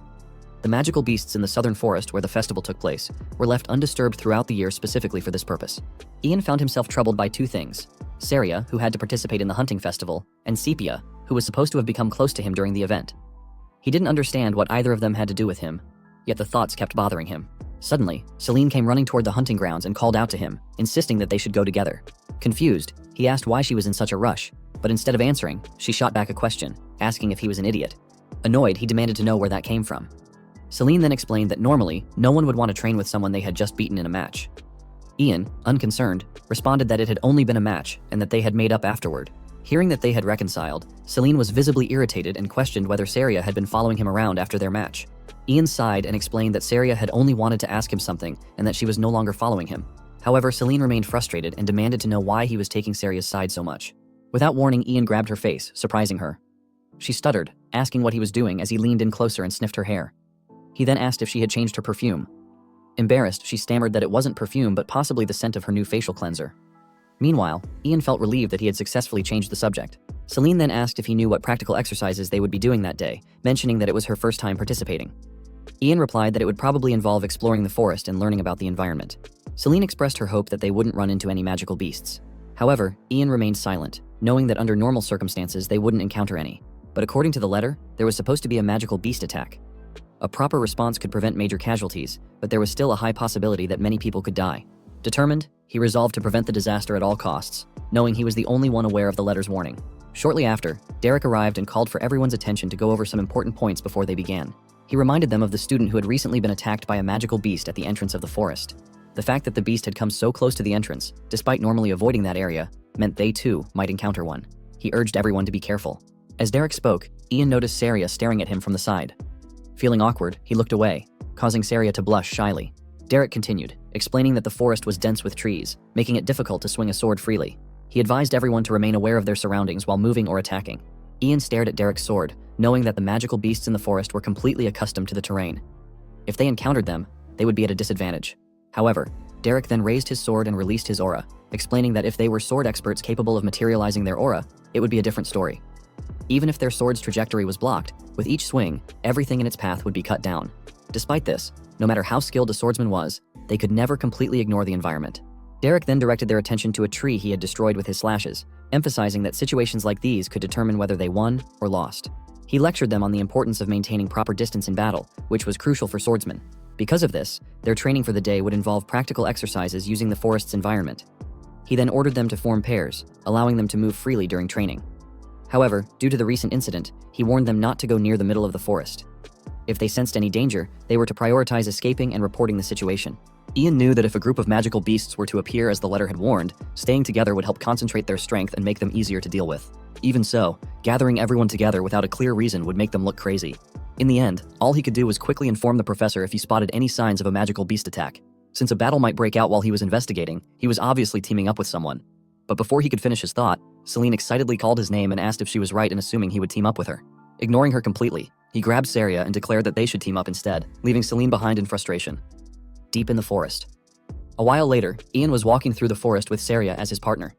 The magical beasts in the southern forest where the festival took place were left undisturbed throughout the year specifically for this purpose. Ian found himself troubled by two things: Saria, who had to participate in the hunting festival, and Sepia, who was supposed to have become close to him during the event. He didn't understand what either of them had to do with him, yet the thoughts kept bothering him. Suddenly, Celine came running toward the hunting grounds and called out to him, insisting that they should go together. Confused, he asked why she was in such a rush, but instead of answering, she shot back a question, asking if he was an idiot. Annoyed, he demanded to know where that came from. Celine then explained that normally, no one would want to train with someone they had just beaten in a match. Ian, unconcerned, responded that it had only been a match and that they had made up afterward. Hearing that they had reconciled, Celine was visibly irritated and questioned whether Saria had been following him around after their match. Ian sighed and explained that Saria had only wanted to ask him something and that she was no longer following him. However, Celine remained frustrated and demanded to know why he was taking Saria's side so much. Without warning, Ian grabbed her face, surprising her. She stuttered, asking what he was doing as he leaned in closer and sniffed her hair. He then asked if she had changed her perfume. Embarrassed, she stammered that it wasn't perfume but possibly the scent of her new facial cleanser. Meanwhile, Ian felt relieved that he had successfully changed the subject. Celine then asked if he knew what practical exercises they would be doing that day, mentioning that it was her first time participating. Ian replied that it would probably involve exploring the forest and learning about the environment. Celine expressed her hope that they wouldn't run into any magical beasts. However, Ian remained silent, knowing that under normal circumstances they wouldn't encounter any. But according to the letter, there was supposed to be a magical beast attack. A proper response could prevent major casualties, but there was still a high possibility that many people could die. Determined, he resolved to prevent the disaster at all costs, knowing he was the only one aware of the letter's warning. Shortly after, Derek arrived and called for everyone's attention to go over some important points before they began. He reminded them of the student who had recently been attacked by a magical beast at the entrance of the forest. The fact that the beast had come so close to the entrance, despite normally avoiding that area, meant they too might encounter one. He urged everyone to be careful. As Derek spoke, Ian noticed Saria staring at him from the side. Feeling awkward, he looked away, causing Saria to blush shyly. Derek continued, explaining that the forest was dense with trees, making it difficult to swing a sword freely. He advised everyone to remain aware of their surroundings while moving or attacking. Ian stared at Derek's sword, knowing that the magical beasts in the forest were completely accustomed to the terrain. If they encountered them, they would be at a disadvantage. However, Derek then raised his sword and released his aura, explaining that if they were sword experts capable of materializing their aura, it would be a different story. Even if their sword's trajectory was blocked, with each swing, everything in its path would be cut down. Despite this, no matter how skilled a swordsman was, they could never completely ignore the environment. Derek then directed their attention to a tree he had destroyed with his slashes, emphasizing that situations like these could determine whether they won or lost. He lectured them on the importance of maintaining proper distance in battle, which was crucial for swordsmen. Because of this, their training for the day would involve practical exercises using the forest's environment. He then ordered them to form pairs, allowing them to move freely during training. However, due to the recent incident, he warned them not to go near the middle of the forest. If they sensed any danger, they were to prioritize escaping and reporting the situation. Ian knew that if a group of magical beasts were to appear as the letter had warned, staying together would help concentrate their strength and make them easier to deal with. Even so, gathering everyone together without a clear reason would make them look crazy. In the end, all he could do was quickly inform the professor if he spotted any signs of a magical beast attack. Since a battle might break out while he was investigating, he was obviously teaming up with someone. But before he could finish his thought, Celine excitedly called his name and asked if she was right in assuming he would team up with her. Ignoring her completely, he grabbed Saria and declared that they should team up instead, leaving Celine behind in frustration. Deep in the forest. A while later, Ian was walking through the forest with Saria as his partner.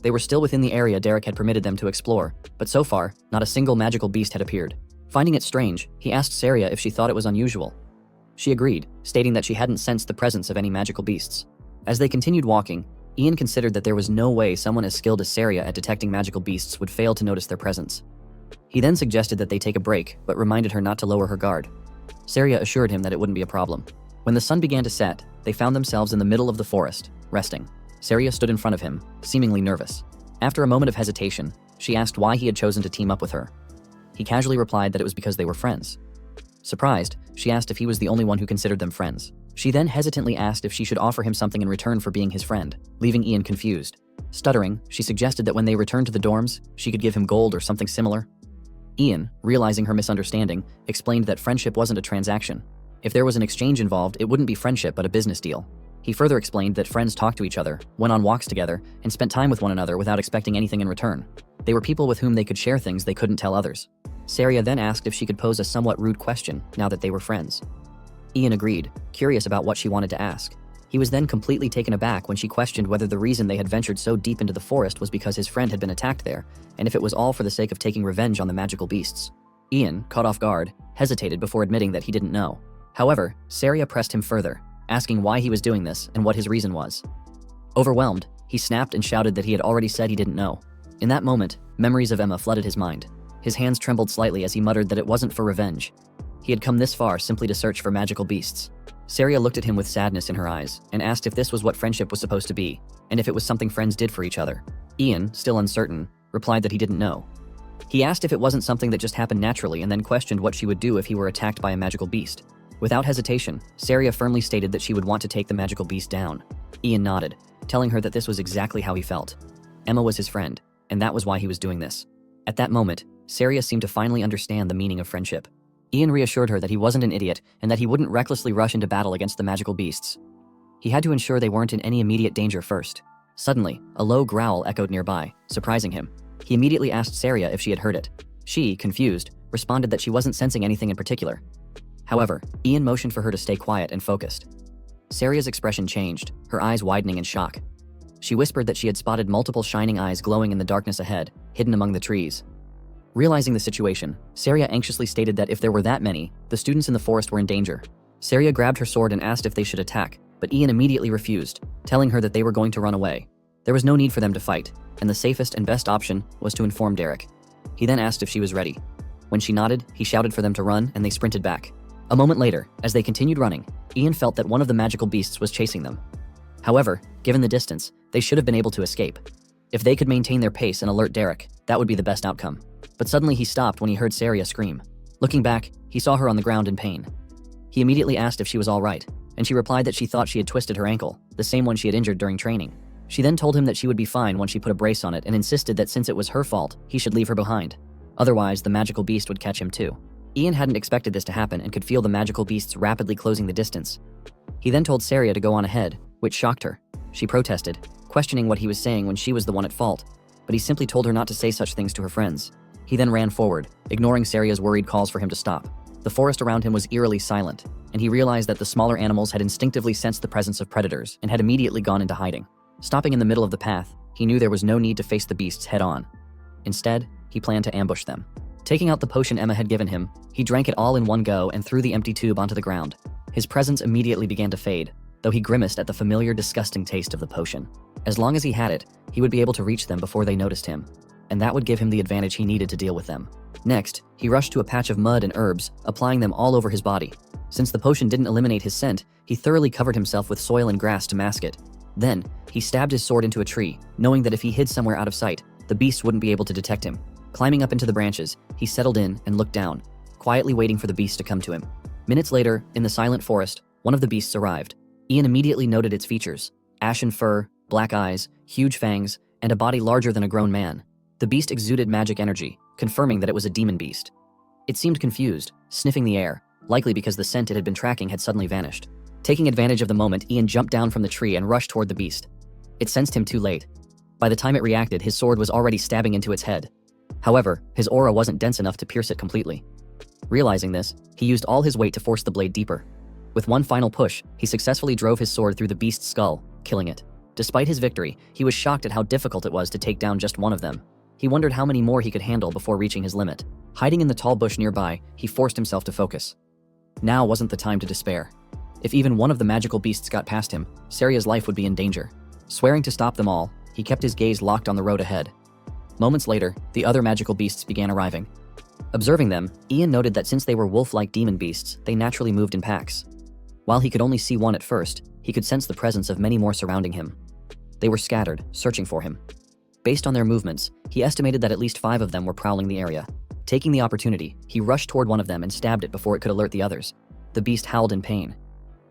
They were still within the area Derek had permitted them to explore, but so far, not a single magical beast had appeared. Finding it strange, he asked Saria if she thought it was unusual. She agreed, stating that she hadn't sensed the presence of any magical beasts. As they continued walking, Ian considered that there was no way someone as skilled as Saria at detecting magical beasts would fail to notice their presence. He then suggested that they take a break, but reminded her not to lower her guard. Saria assured him that it wouldn't be a problem. When the sun began to set, they found themselves in the middle of the forest, resting. Saria stood in front of him, seemingly nervous. After a moment of hesitation, she asked why he had chosen to team up with her. He casually replied that it was because they were friends. Surprised, she asked if he was the only one who considered them friends. She then hesitantly asked if she should offer him something in return for being his friend, leaving Ian confused. Stuttering, she suggested that when they returned to the dorms, she could give him gold or something similar. Ian, realizing her misunderstanding, explained that friendship wasn't a transaction. If there was an exchange involved, it wouldn't be friendship but a business deal. He further explained that friends talked to each other, went on walks together, and spent time with one another without expecting anything in return. They were people with whom they could share things they couldn't tell others. Saria then asked if she could pose a somewhat rude question now that they were friends. Ian agreed, curious about what she wanted to ask. He was then completely taken aback when she questioned whether the reason they had ventured so deep into the forest was because his friend had been attacked there, and if it was all for the sake of taking revenge on the magical beasts. Ian, caught off guard, hesitated before admitting that he didn't know. However, Saria pressed him further, asking why he was doing this and what his reason was. Overwhelmed, he snapped and shouted that he had already said he didn't know. In that moment, memories of Emma flooded his mind. His hands trembled slightly as he muttered that it wasn't for revenge. He had come this far simply to search for magical beasts. Saria looked at him with sadness in her eyes and asked if this was what friendship was supposed to be, and if it was something friends did for each other. Ian, still uncertain, replied that he didn't know. He asked if it wasn't something that just happened naturally and then questioned what she would do if he were attacked by a magical beast. Without hesitation, Saria firmly stated that she would want to take the magical beast down. Ian nodded, telling her that this was exactly how he felt. Emma was his friend, and that was why he was doing this. At that moment, Saria seemed to finally understand the meaning of friendship. Ian reassured her that he wasn't an idiot and that he wouldn't recklessly rush into battle against the magical beasts. He had to ensure they weren't in any immediate danger first. Suddenly, a low growl echoed nearby, surprising him. He immediately asked Saria if she had heard it. She, confused, responded that she wasn't sensing anything in particular. However, Ian motioned for her to stay quiet and focused. Saria's expression changed, her eyes widening in shock. She whispered that she had spotted multiple shining eyes glowing in the darkness ahead, hidden among the trees. Realizing the situation, Saria anxiously stated that if there were that many, the students in the forest were in danger. Saria grabbed her sword and asked if they should attack, but Ian immediately refused, telling her that they were going to run away. There was no need for them to fight, and the safest and best option was to inform Derek. He then asked if she was ready. When she nodded, he shouted for them to run and they sprinted back. A moment later, as they continued running, Ian felt that one of the magical beasts was chasing them. However, given the distance, they should have been able to escape. If they could maintain their pace and alert Derek, that would be the best outcome. But suddenly he stopped when he heard Saria scream. Looking back, he saw her on the ground in pain. He immediately asked if she was all right, and she replied that she thought she had twisted her ankle, the same one she had injured during training. She then told him that she would be fine once she put a brace on it and insisted that since it was her fault, he should leave her behind. Otherwise, the magical beast would catch him too. Ian hadn't expected this to happen and could feel the magical beasts rapidly closing the distance. He then told Saria to go on ahead, which shocked her. She protested, questioning what he was saying when she was the one at fault, but he simply told her not to say such things to her friends. He then ran forward, ignoring Saria's worried calls for him to stop. The forest around him was eerily silent, and he realized that the smaller animals had instinctively sensed the presence of predators and had immediately gone into hiding. Stopping in the middle of the path, he knew there was no need to face the beasts head-on. Instead, he planned to ambush them. Taking out the potion Emma had given him, he drank it all in one go and threw the empty tube onto the ground. His presence immediately began to fade, though he grimaced at the familiar, disgusting taste of the potion. As long as he had it, he would be able to reach them before they noticed him, and that would give him the advantage he needed to deal with them. Next, he rushed to a patch of mud and herbs, applying them all over his body. Since the potion didn't eliminate his scent, he thoroughly covered himself with soil and grass to mask it. Then, he stabbed his sword into a tree, knowing that if he hid somewhere out of sight, the beast wouldn't be able to detect him. Climbing up into the branches, he settled in and looked down, quietly waiting for the beast to come to him. Minutes later, in the silent forest, one of the beasts arrived. Ian immediately noted its features: ashen fur, black eyes, huge fangs, and a body larger than a grown man. The beast exuded magic energy, confirming that it was a demon beast. It seemed confused, sniffing the air, likely because the scent it had been tracking had suddenly vanished. Taking advantage of the moment, Ian jumped down from the tree and rushed toward the beast. It sensed him too late. By the time it reacted, his sword was already stabbing into its head. However, his aura wasn't dense enough to pierce it completely. Realizing this, he used all his weight to force the blade deeper. With one final push, he successfully drove his sword through the beast's skull, killing it. Despite his victory, he was shocked at how difficult it was to take down just one of them. He wondered how many more he could handle before reaching his limit. Hiding in the tall bush nearby, he forced himself to focus. Now wasn't the time to despair. If even one of the magical beasts got past him, Saria's life would be in danger. Swearing to stop them all, he kept his gaze locked on the road ahead. Moments later, the other magical beasts began arriving. Observing them, Ian noted that since they were wolf-like demon beasts, they naturally moved in packs. While he could only see one at first, he could sense the presence of many more surrounding him. They were scattered, searching for him. Based on their movements, he estimated that at least 5 of them were prowling the area. Taking the opportunity, he rushed toward one of them and stabbed it before it could alert the others. The beast howled in pain.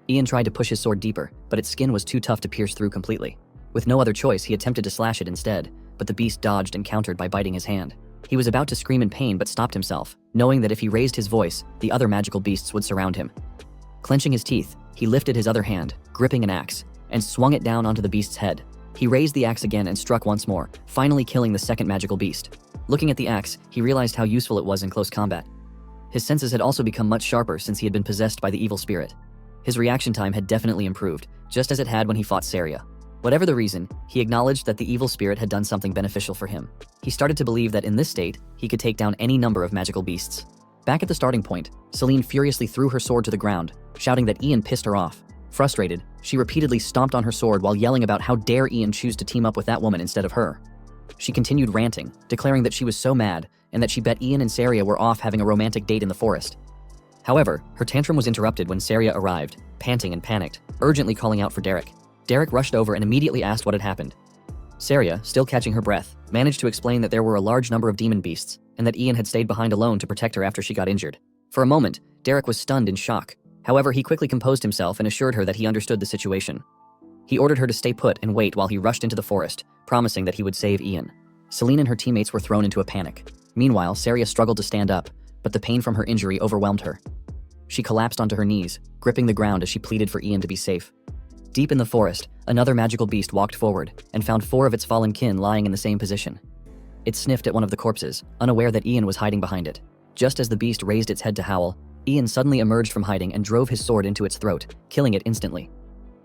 Ian tried to push his sword deeper, but its skin was too tough to pierce through completely. With no other choice, he attempted to slash it instead, but the beast dodged and countered by biting his hand. He was about to scream in pain but stopped himself, knowing that if he raised his voice, the other magical beasts would surround him. Clenching his teeth, he lifted his other hand, gripping an axe, and swung it down onto the beast's head. He raised the axe again and struck once more, finally killing the second magical beast. Looking at the axe, he realized how useful it was in close combat. His senses had also become much sharper since he had been possessed by the evil spirit. His reaction time had definitely improved, just as it had when he fought Saria. Whatever the reason, he acknowledged that the evil spirit had done something beneficial for him. He started to believe that in this state, he could take down any number of magical beasts. Back at the starting point, Celine furiously threw her sword to the ground, shouting that Ian pissed her off. Frustrated, she repeatedly stomped on her sword while yelling about how dare Ian choose to team up with that woman instead of her. She continued ranting, declaring that she was so mad and that she bet Ian and Saria were off having a romantic date in the forest. However, her tantrum was interrupted when Saria arrived, panting and panicked, urgently calling out for Derek. Derek rushed over and immediately asked what had happened. Saria, still catching her breath, managed to explain that there were a large number of demon beasts and that Ian had stayed behind alone to protect her after she got injured. For a moment, Derek was stunned in shock. However, he quickly composed himself and assured her that he understood the situation. He ordered her to stay put and wait while he rushed into the forest, promising that he would save Ian. Celine and her teammates were thrown into a panic. Meanwhile, Saria struggled to stand up, but the pain from her injury overwhelmed her. She collapsed onto her knees, gripping the ground as she pleaded for Ian to be safe. Deep in the forest, another magical beast walked forward and found 4 of its fallen kin lying in the same position. It sniffed at one of the corpses, unaware that Ian was hiding behind it. Just as the beast raised its head to howl, Ian suddenly emerged from hiding and drove his sword into its throat, killing it instantly.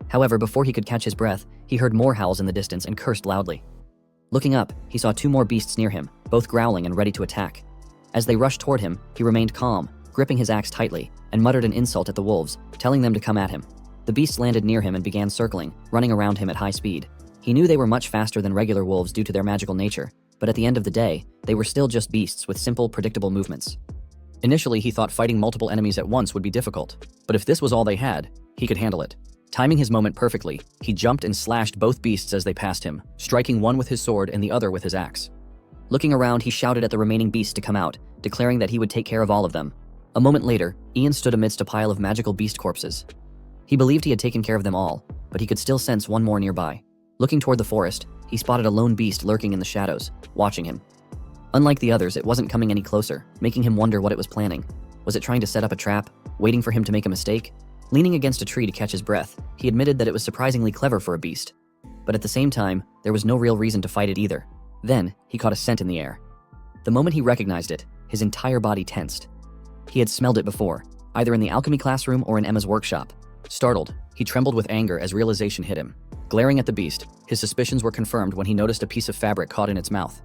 However, before he could catch his breath, he heard more howls in the distance and cursed loudly. Looking up, he saw 2 more beasts near him, both growling and ready to attack. As they rushed toward him, he remained calm, gripping his axe tightly, and muttered an insult at the wolves, telling them to come at him. The beasts landed near him and began circling, running around him at high speed. He knew they were much faster than regular wolves due to their magical nature, but at the end of the day, they were still just beasts with simple, predictable movements. Initially, he thought fighting multiple enemies at once would be difficult, but if this was all they had, he could handle it. Timing his moment perfectly, he jumped and slashed both beasts as they passed him, striking one with his sword and the other with his axe. Looking around, he shouted at the remaining beasts to come out, declaring that he would take care of all of them. A moment later, Ian stood amidst a pile of magical beast corpses. He believed he had taken care of them all, but he could still sense one more nearby. Looking toward the forest, he spotted a lone beast lurking in the shadows, watching him. Unlike the others, it wasn't coming any closer, making him wonder what it was planning. Was it trying to set up a trap, waiting for him to make a mistake? Leaning against a tree to catch his breath, he admitted that it was surprisingly clever for a beast. But at the same time, there was no real reason to fight it either. Then, he caught a scent in the air. The moment he recognized it, his entire body tensed. He had smelled it before, either in the alchemy classroom or in Emma's workshop. Startled, he trembled with anger as realization hit him. Glaring at the beast, his suspicions were confirmed when he noticed a piece of fabric caught in its mouth.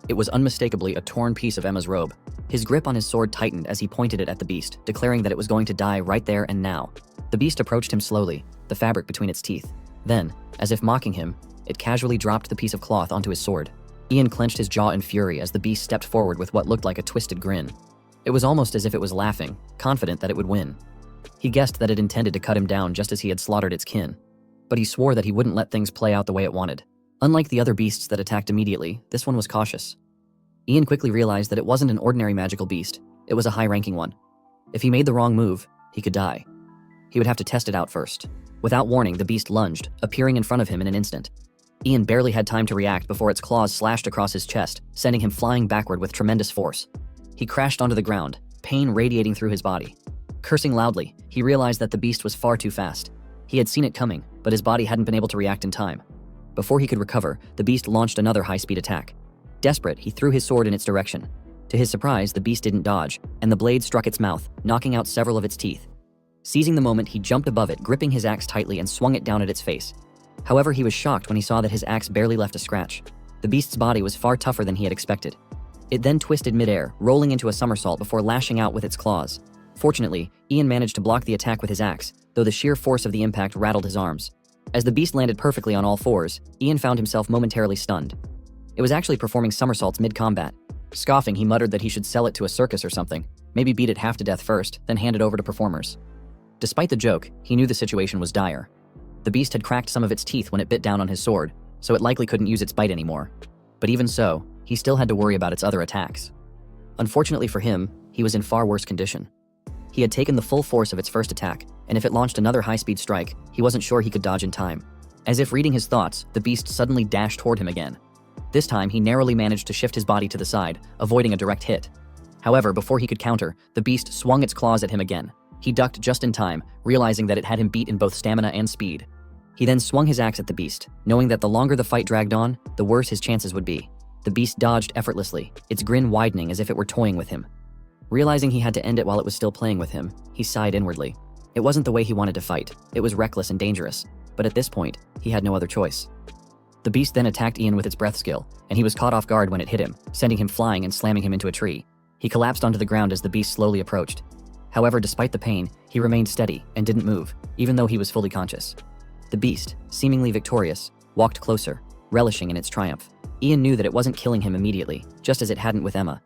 It was unmistakably a torn piece of Emma's robe. His grip on his sword tightened as he pointed it at the beast, declaring that it was going to die right there and now. The beast approached him slowly, the fabric between its teeth. Then, as if mocking him, it casually dropped the piece of cloth onto his sword. Ian clenched his jaw in fury as the beast stepped forward with what looked like a twisted grin. It was almost as if it was laughing, confident that it would win. He guessed that it intended to cut him down just as he had slaughtered its kin. But he swore that he wouldn't let things play out the way it wanted. Unlike the other beasts that attacked immediately, this one was cautious. Ian quickly realized that it wasn't an ordinary magical beast, it was a high-ranking one. If he made the wrong move, he could die. He would have to test it out first. Without warning, the beast lunged, appearing in front of him in an instant. Ian barely had time to react before its claws slashed across his chest, sending him flying backward with tremendous force. He crashed onto the ground, pain radiating through his body. Cursing loudly, he realized that the beast was far too fast. He had seen it coming, but his body hadn't been able to react in time. Before he could recover, the beast launched another high-speed attack. Desperate, he threw his sword in its direction. To his surprise, the beast didn't dodge, and the blade struck its mouth, knocking out several of its teeth. Seizing the moment, he jumped above it, gripping his axe tightly and swung it down at its face. However, he was shocked when he saw that his axe barely left a scratch. The beast's body was far tougher than he had expected. It then twisted midair, rolling into a somersault before lashing out with its claws. Fortunately, Ian managed to block the attack with his axe, though the sheer force of the impact rattled his arms. As the beast landed perfectly on all fours, Ian found himself momentarily stunned. It was actually performing somersaults mid-combat. Scoffing, he muttered that he should sell it to a circus or something, maybe beat it half to death first, then hand it over to performers. Despite the joke, he knew the situation was dire. The beast had cracked some of its teeth when it bit down on his sword, so it likely couldn't use its bite anymore. But even so, he still had to worry about its other attacks. Unfortunately for him, he was in far worse condition. He had taken the full force of its first attack, and if it launched another high-speed strike, he wasn't sure he could dodge in time. As if reading his thoughts, the beast suddenly dashed toward him again. This time, he narrowly managed to shift his body to the side, avoiding a direct hit. However, before he could counter, the beast swung its claws at him again. He ducked just in time, realizing that it had him beat in both stamina and speed. He then swung his axe at the beast, knowing that the longer the fight dragged on, the worse his chances would be. The beast dodged effortlessly, its grin widening as if it were toying with him. Realizing he had to end it while it was still playing with him, he sighed inwardly. It wasn't the way he wanted to fight. It was reckless and dangerous. But at this point, he had no other choice. The beast then attacked Ian with its breath skill, and he was caught off guard when it hit him, sending him flying and slamming him into a tree. He collapsed onto the ground as the beast slowly approached. However, despite the pain, he remained steady and didn't move, even though he was fully conscious. The beast, seemingly victorious, walked closer, relishing in its triumph. Ian knew that it wasn't killing him immediately, just as it hadn't with Emma.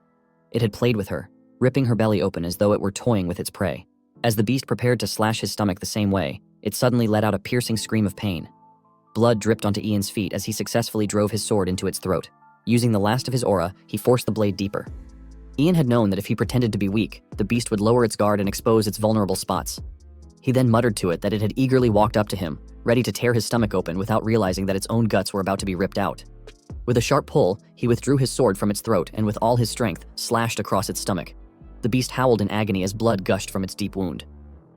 It had played with her, ripping her belly open as though it were toying with its prey. As the beast prepared to slash his stomach the same way, it suddenly let out a piercing scream of pain. Blood dripped onto Ian's feet as he successfully drove his sword into its throat. Using the last of his aura, he forced the blade deeper. Ian had known that if he pretended to be weak, the beast would lower its guard and expose its vulnerable spots. He then muttered to it that it had eagerly walked up to him, ready to tear his stomach open without realizing that its own guts were about to be ripped out. With a sharp pull, he withdrew his sword from its throat and with all his strength, slashed across its stomach. The beast howled in agony as blood gushed from its deep wound.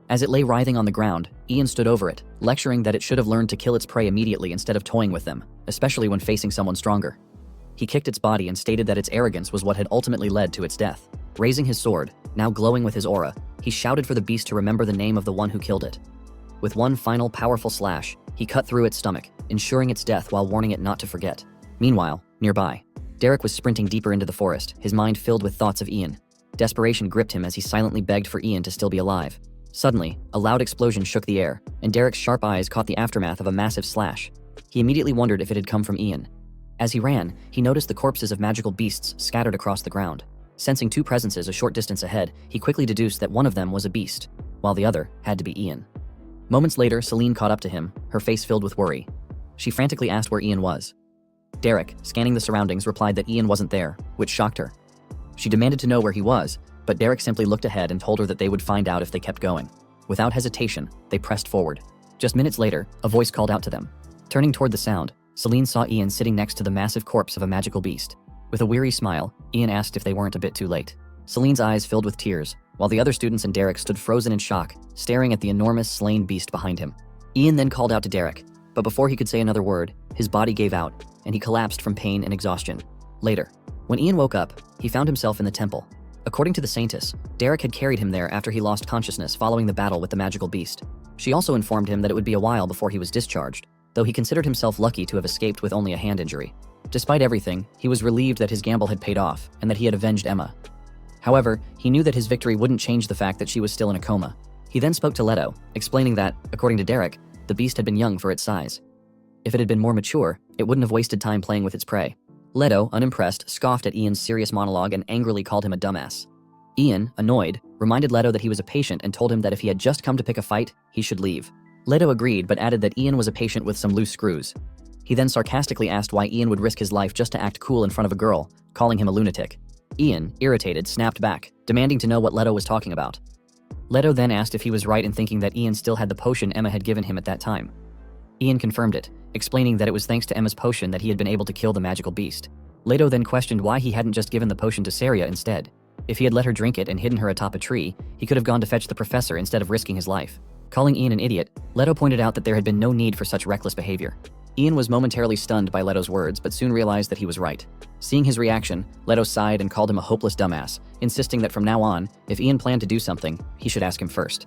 As it lay writhing on the ground, Ian stood over it, lecturing that it should have learned to kill its prey immediately instead of toying with them, especially when facing someone stronger. He kicked its body and stated that its arrogance was what had ultimately led to its death. Raising his sword, now glowing with his aura, he shouted for the beast to remember the name of the one who killed it. With one final powerful slash, he cut through its stomach, ensuring its death while warning it not to forget. Meanwhile, nearby, Derek was sprinting deeper into the forest, his mind filled with thoughts of Ian. Desperation gripped him as he silently begged for Ian to still be alive. Suddenly, a loud explosion shook the air, and Derek's sharp eyes caught the aftermath of a massive slash. He immediately wondered if it had come from Ian. As he ran, he noticed the corpses of magical beasts scattered across the ground. Sensing two presences a short distance ahead, he quickly deduced that one of them was a beast, while the other had to be Ian. Moments later, Celine caught up to him, her face filled with worry. She frantically asked where Ian was. Derek, scanning the surroundings, replied that Ian wasn't there, which shocked her. She demanded to know where he was, but Derek simply looked ahead and told her that they would find out if they kept going. Without hesitation, they pressed forward. Just minutes later, a voice called out to them. Turning toward the sound, Celine saw Ian sitting next to the massive corpse of a magical beast. With a weary smile, Ian asked if they weren't a bit too late. Celine's eyes filled with tears, while the other students and Derek stood frozen in shock, staring at the enormous slain beast behind him. Ian then called out to Derek, but before he could say another word, his body gave out, and he collapsed from pain and exhaustion. Later, when Ian woke up, he found himself in the temple. According to the Saintess, Derek had carried him there after he lost consciousness following the battle with the magical beast. She also informed him that it would be a while before he was discharged, though he considered himself lucky to have escaped with only a hand injury. Despite everything, he was relieved that his gamble had paid off and that he had avenged Emma. However, he knew that his victory wouldn't change the fact that she was still in a coma. He then spoke to Leto, explaining that, according to Derek, the beast had been young for its size. If it had been more mature, it wouldn't have wasted time playing with its prey. Leto, unimpressed, scoffed at Ian's serious monologue and angrily called him a dumbass. Ian, annoyed, reminded Leto that he was a patient and told him that if he had just come to pick a fight, he should leave. Leto agreed but added that Ian was a patient with some loose screws. He then sarcastically asked why Ian would risk his life just to act cool in front of a girl, calling him a lunatic. Ian, irritated, snapped back, demanding to know what Leto was talking about. Leto then asked if he was right in thinking that Ian still had the potion Emma had given him at that time. Ian confirmed it, explaining that it was thanks to Emma's potion that he had been able to kill the magical beast. Leto then questioned why he hadn't just given the potion to Saria instead. If he had let her drink it and hidden her atop a tree, he could have gone to fetch the professor instead of risking his life. Calling Ian an idiot, Leto pointed out that there had been no need for such reckless behavior. Ian was momentarily stunned by Leto's words, but soon realized that he was right. Seeing his reaction, Leto sighed and called him a hopeless dumbass, insisting that from now on, if Ian planned to do something, he should ask him first.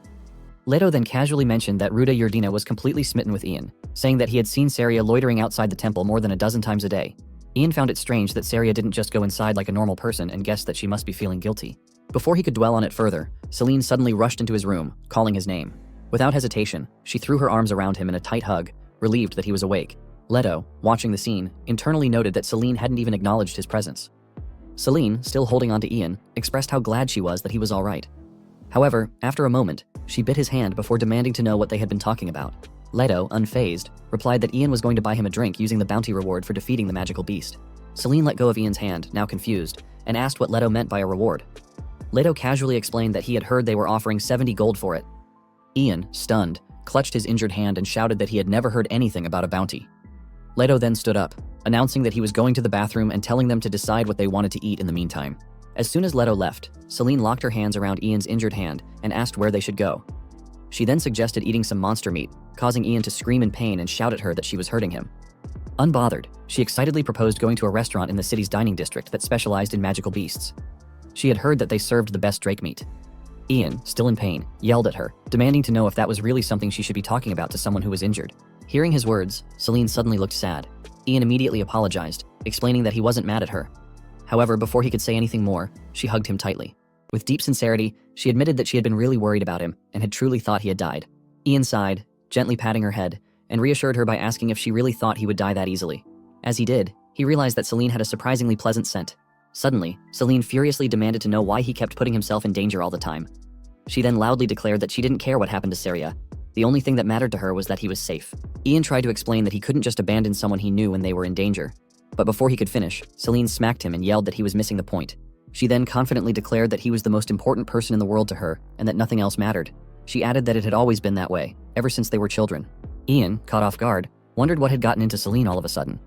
Leto then casually mentioned that Ruda Yurdina was completely smitten with Ian, saying that he had seen Saria loitering outside the temple more than a dozen times a day. Ian found it strange that Saria didn't just go inside like a normal person and guessed that she must be feeling guilty. Before he could dwell on it further, Celine suddenly rushed into his room, calling his name. Without hesitation, she threw her arms around him in a tight hug, relieved that he was awake. Leto, watching the scene, internally noted that Celine hadn't even acknowledged his presence. Celine, still holding on to Ian, expressed how glad she was that he was all right. However, after a moment, she bit his hand before demanding to know what they had been talking about. Leto, unfazed, replied that Ian was going to buy him a drink using the bounty reward for defeating the magical beast. Celine let go of Ian's hand, now confused, and asked what Leto meant by a reward. Leto casually explained that he had heard they were offering 70 gold for it. Ian, stunned, clutched his injured hand and shouted that he had never heard anything about a bounty. Leto then stood up, announcing that he was going to the bathroom and telling them to decide what they wanted to eat in the meantime. As soon as Leto left, Celine locked her hands around Ian's injured hand and asked where they should go. She then suggested eating some monster meat, causing Ian to scream in pain and shout at her that she was hurting him. Unbothered, she excitedly proposed going to a restaurant in the city's dining district that specialized in magical beasts. She had heard that they served the best drake meat. Ian, still in pain, yelled at her, demanding to know if that was really something she should be talking about to someone who was injured. Hearing his words, Celine suddenly looked sad. Ian immediately apologized, explaining that he wasn't mad at her. However, before he could say anything more, she hugged him tightly. With deep sincerity, she admitted that she had been really worried about him and had truly thought he had died. Ian sighed, gently patting her head, and reassured her by asking if she really thought he would die that easily. As he did, he realized that Celine had a surprisingly pleasant scent. Suddenly, Celine furiously demanded to know why he kept putting himself in danger all the time. She then loudly declared that she didn't care what happened to Saria. The only thing that mattered to her was that he was safe. Ian tried to explain that he couldn't just abandon someone he knew when they were in danger. But before he could finish, Celine smacked him and yelled that he was missing the point. She then confidently declared that he was the most important person in the world to her and that nothing else mattered. She added that it had always been that way, ever since they were children. Ian, caught off guard, wondered what had gotten into Celine all of a sudden.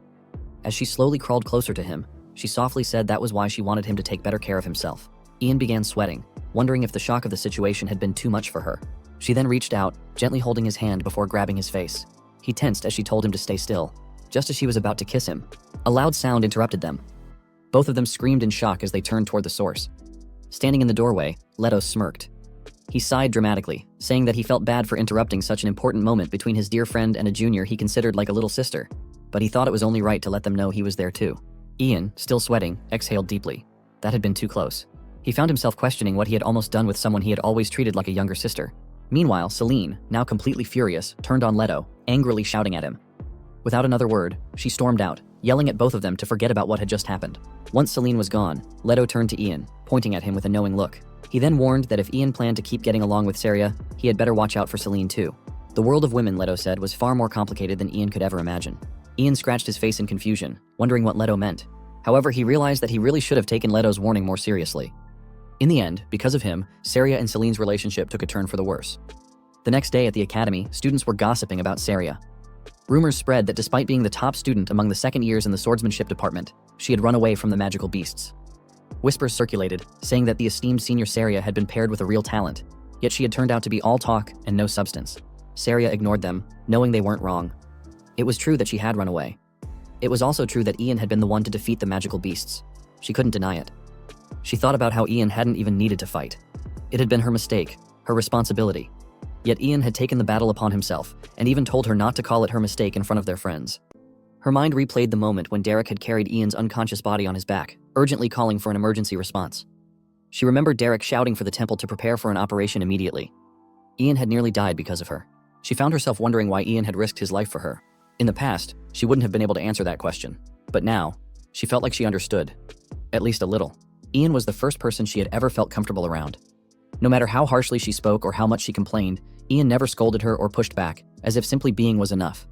As she slowly crawled closer to him, she softly said that was why she wanted him to take better care of himself. Ian began sweating, wondering if the shock of the situation had been too much for her. She then reached out, gently holding his hand before grabbing his face. He tensed as she told him to stay still. Just as she was about to kiss him, a loud sound interrupted them. Both of them screamed in shock as they turned toward the source. Standing in the doorway, Leto smirked. He sighed dramatically, saying that he felt bad for interrupting such an important moment between his dear friend and a junior he considered like a little sister, but he thought it was only right to let them know he was there too. Ian, still sweating, exhaled deeply. That had been too close. He found himself questioning what he had almost done with someone he had always treated like a younger sister. Meanwhile, Celine, now completely furious, turned on Leto, angrily shouting at him. Without another word, she stormed out, yelling at both of them to forget about what had just happened. Once Celine was gone, Leto turned to Ian, pointing at him with a knowing look. He then warned that if Ian planned to keep getting along with Saria, he had better watch out for Celine too. The world of women, Leto said, was far more complicated than Ian could ever imagine. Ian scratched his face in confusion, wondering what Leto meant. However, he realized that he really should have taken Leto's warning more seriously. In the end, because of him, Saria and Celine's relationship took a turn for the worse. The next day at the academy, students were gossiping about Saria. Rumors spread that despite being the top student among the second years in the swordsmanship department, she had run away from the magical beasts. Whispers circulated, saying that the esteemed senior Saria had been paired with a real talent, yet she had turned out to be all talk and no substance. Saria ignored them, knowing they weren't wrong. It was true that she had run away. It was also true that Ian had been the one to defeat the magical beasts. She couldn't deny it. She thought about how Ian hadn't even needed to fight. It had been her mistake, her responsibility. Yet Ian had taken the battle upon himself, and even told her not to call it her mistake in front of their friends. Her mind replayed the moment when Derek had carried Ian's unconscious body on his back, urgently calling for an emergency response. She remembered Derek shouting for the temple to prepare for an operation immediately. Ian had nearly died because of her. She found herself wondering why Ian had risked his life for her. In the past, she wouldn't have been able to answer that question. But now, she felt like she understood. At least a little. Ian was the first person she had ever felt comfortable around. No matter how harshly she spoke or how much she complained, Ian never scolded her or pushed back, as if simply being was enough.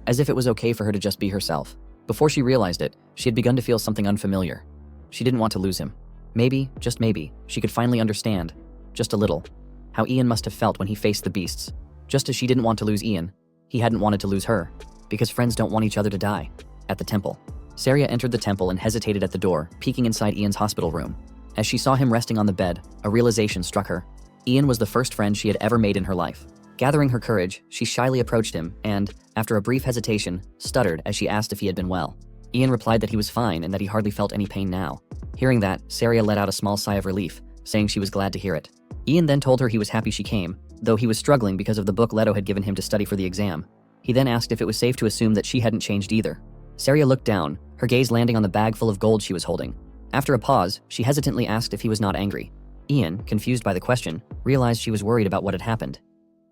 As if it was okay for her to just be herself. Before she realized it, she had begun to feel something unfamiliar. She didn't want to lose him. Maybe, just maybe, she could finally understand, just a little, how Ian must have felt when he faced the beasts. Just as she didn't want to lose Ian, he hadn't wanted to lose her, because friends don't want each other to die. At the temple, Saria entered the temple and hesitated at the door, peeking inside Ian's hospital room. As she saw him resting on the bed, a realization struck her. Ian was the first friend she had ever made in her life. Gathering her courage, she shyly approached him and, after a brief hesitation, stuttered as she asked if he had been well. Ian replied that he was fine and that he hardly felt any pain now. Hearing that, Saria let out a small sigh of relief, saying she was glad to hear it. Ian then told her he was happy she came, though he was struggling because of the book Leto had given him to study for the exam. He then asked if it was safe to assume that she hadn't changed either. Saria looked down, her gaze landing on the bag full of gold she was holding. After a pause, she hesitantly asked if he was not angry. Ian, confused by the question, realized she was worried about what had happened.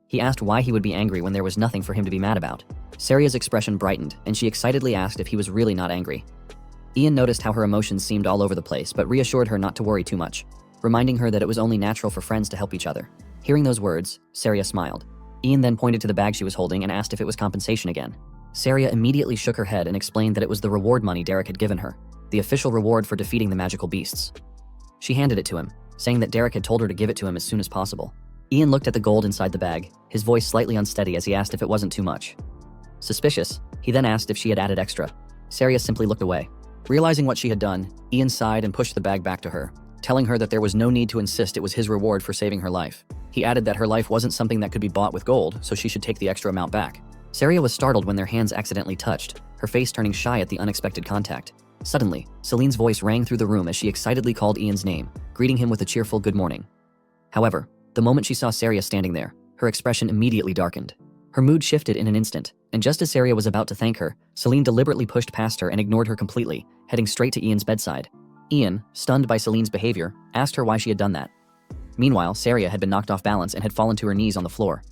He asked why he would be angry when there was nothing for him to be mad about. Saria's expression brightened, and she excitedly asked if he was really not angry. Ian noticed how her emotions seemed all over the place, but reassured her not to worry too much, reminding her that it was only natural for friends to help each other. Hearing those words, Saria smiled. Ian then pointed to the bag she was holding and asked if it was compensation again. Saria immediately shook her head and explained that it was the reward money Derek had given her, the official reward for defeating the magical beasts. She handed it to him, saying that Derek had told her to give it to him as soon as possible. Ian looked at the gold inside the bag, his voice slightly unsteady as he asked if it wasn't too much. Suspicious, he then asked if she had added extra. Saria simply looked away. Realizing what she had done, Ian sighed and pushed the bag back to her, telling her that there was no need to insist it was his reward for saving her life. He added that her life wasn't something that could be bought with gold, so she should take the extra amount back. Saria was startled when their hands accidentally touched, her face turning shy at the unexpected contact. Suddenly, Celine's voice rang through the room as she excitedly called Ian's name, greeting him with a cheerful good morning. However, The moment she saw Saria standing there, her expression immediately darkened. Her mood shifted in an instant, and just as Saria was about to thank her, Celine deliberately pushed past her and ignored her completely, heading straight to Ian's bedside. Ian, stunned by Celine's behavior, asked her why she had done that. Meanwhile, Saria had been knocked off balance and had fallen to her knees on the floor.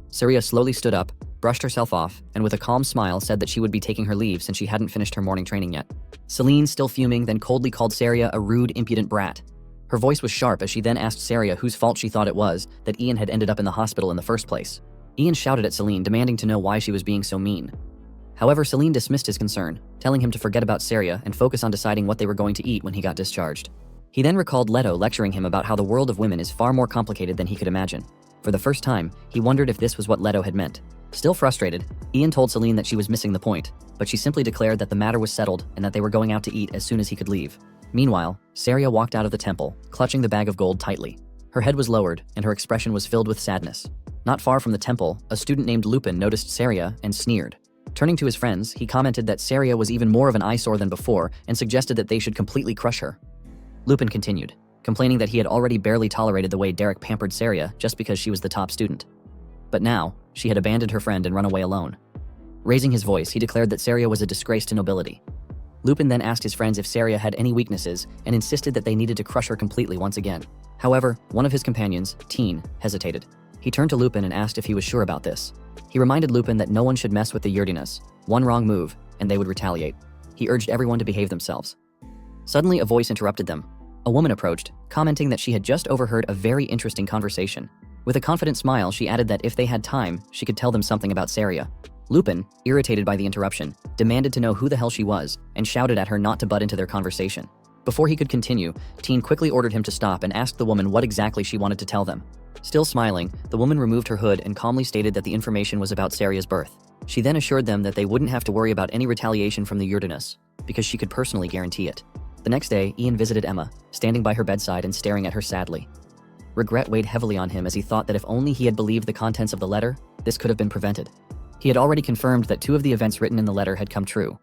Saria slowly stood up, brushed herself off, and with a calm smile said that she would be taking her leave since she hadn't finished her morning training yet. Celine, still fuming, then coldly called Saria a rude, impudent brat. Her voice was sharp as she then asked Saria whose fault she thought it was that Ian had ended up in the hospital in the first place. Ian shouted at Celine, demanding to know why she was being so mean. However, Celine dismissed his concern, telling him to forget about Saria and focus on deciding what they were going to eat when he got discharged. He then recalled Leto lecturing him about how the world of women is far more complicated than he could imagine. For the first time, he wondered if this was what Leto had meant. Still frustrated, Ian told Celine that she was missing the point, but she simply declared that the matter was settled and that they were going out to eat as soon as he could leave. Meanwhile, Saria walked out of the temple, clutching the bag of gold tightly. Her head was lowered, and her expression was filled with sadness. Not far from the temple, a student named Lupin noticed Saria and sneered. Turning to his friends, he commented that Saria was even more of an eyesore than before and suggested that they should completely crush her. Lupin continued, complaining that he had already barely tolerated the way Derek pampered Saria just because she was the top student. But now, she had abandoned her friend and run away alone. Raising his voice, he declared that Saria was a disgrace to nobility. Lupin then asked his friends if Saria had any weaknesses and insisted that they needed to crush her completely once again. However, one of his companions, Teen, hesitated. He turned to Lupin and asked if he was sure about this. He reminded Lupin that no one should mess with the Yurdinas. One wrong move, and they would retaliate. He urged everyone to behave themselves. Suddenly, a voice interrupted them. A woman approached, commenting that she had just overheard a very interesting conversation. With a confident smile, she added that if they had time, she could tell them something about Saria. Lupin, irritated by the interruption, demanded to know who the hell she was and shouted at her not to butt into their conversation. Before he could continue, Teen quickly ordered him to stop and asked the woman what exactly she wanted to tell them. Still smiling, the woman removed her hood and calmly stated that the information was about Saria's birth. She then assured them that they wouldn't have to worry about any retaliation from the Yurdinas, because she could personally guarantee it. The next day, Ian visited Emma, standing by her bedside and staring at her sadly. Regret weighed heavily on him as he thought that if only he had believed the contents of the letter, this could have been prevented. He had already confirmed that 2 of the events written in the letter had come true: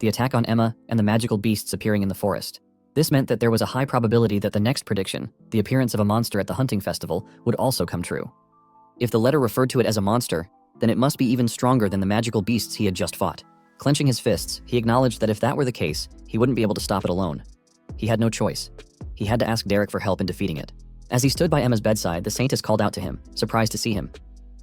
the attack on Emma and the magical beasts appearing in the forest. This meant that there was a high probability that the next prediction, the appearance of a monster at the hunting festival, would also come true. If the letter referred to it as a monster, then it must be even stronger than the magical beasts he had just fought. Clenching his fists, he acknowledged that if that were the case, he wouldn't be able to stop it alone. He had no choice. He had to ask Derek for help in defeating it. As he stood by Emma's bedside, the Saintess called out to him, surprised to see him.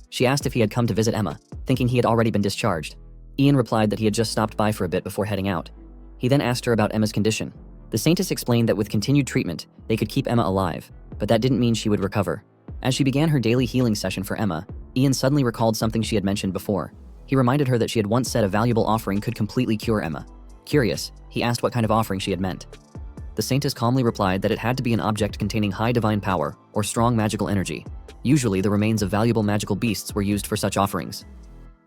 She asked if he had come to visit Emma, thinking he had already been discharged. Ian replied that he had just stopped by for a bit before heading out. He then asked her about Emma's condition. The Saintess explained that with continued treatment, they could keep Emma alive, but that didn't mean she would recover. As she began her daily healing session for Emma, Ian suddenly recalled something she had mentioned before. He reminded her that she had once said a valuable offering could completely cure Emma. Curious, he asked what kind of offering she had meant. The Saintess calmly replied that it had to be an object containing high divine power or strong magical energy. Usually, the remains of valuable magical beasts were used for such offerings.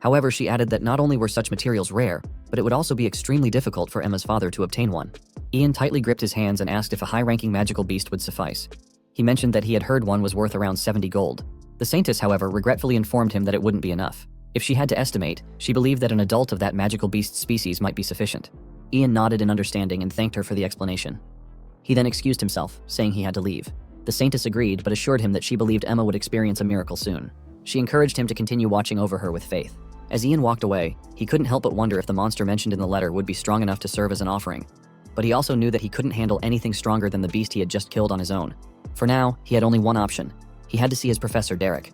However, she added that not only were such materials rare, but it would also be extremely difficult for Emma's father to obtain one. Ian tightly gripped his hands and asked if a high-ranking magical beast would suffice. He mentioned that he had heard one was worth around 70 gold. The Saintess, however, regretfully informed him that it wouldn't be enough. If she had to estimate, she believed that an adult of that magical beast species might be sufficient. Ian nodded in understanding and thanked her for the explanation. He then excused himself, saying he had to leave. The Saintess agreed, but assured him that she believed Emma would experience a miracle soon. She encouraged him to continue watching over her with faith. As Ian walked away, he couldn't help but wonder if the monster mentioned in the letter would be strong enough to serve as an offering. But he also knew that he couldn't handle anything stronger than the beast he had just killed on his own. For now, he had only one option. He had to see his professor, Derek.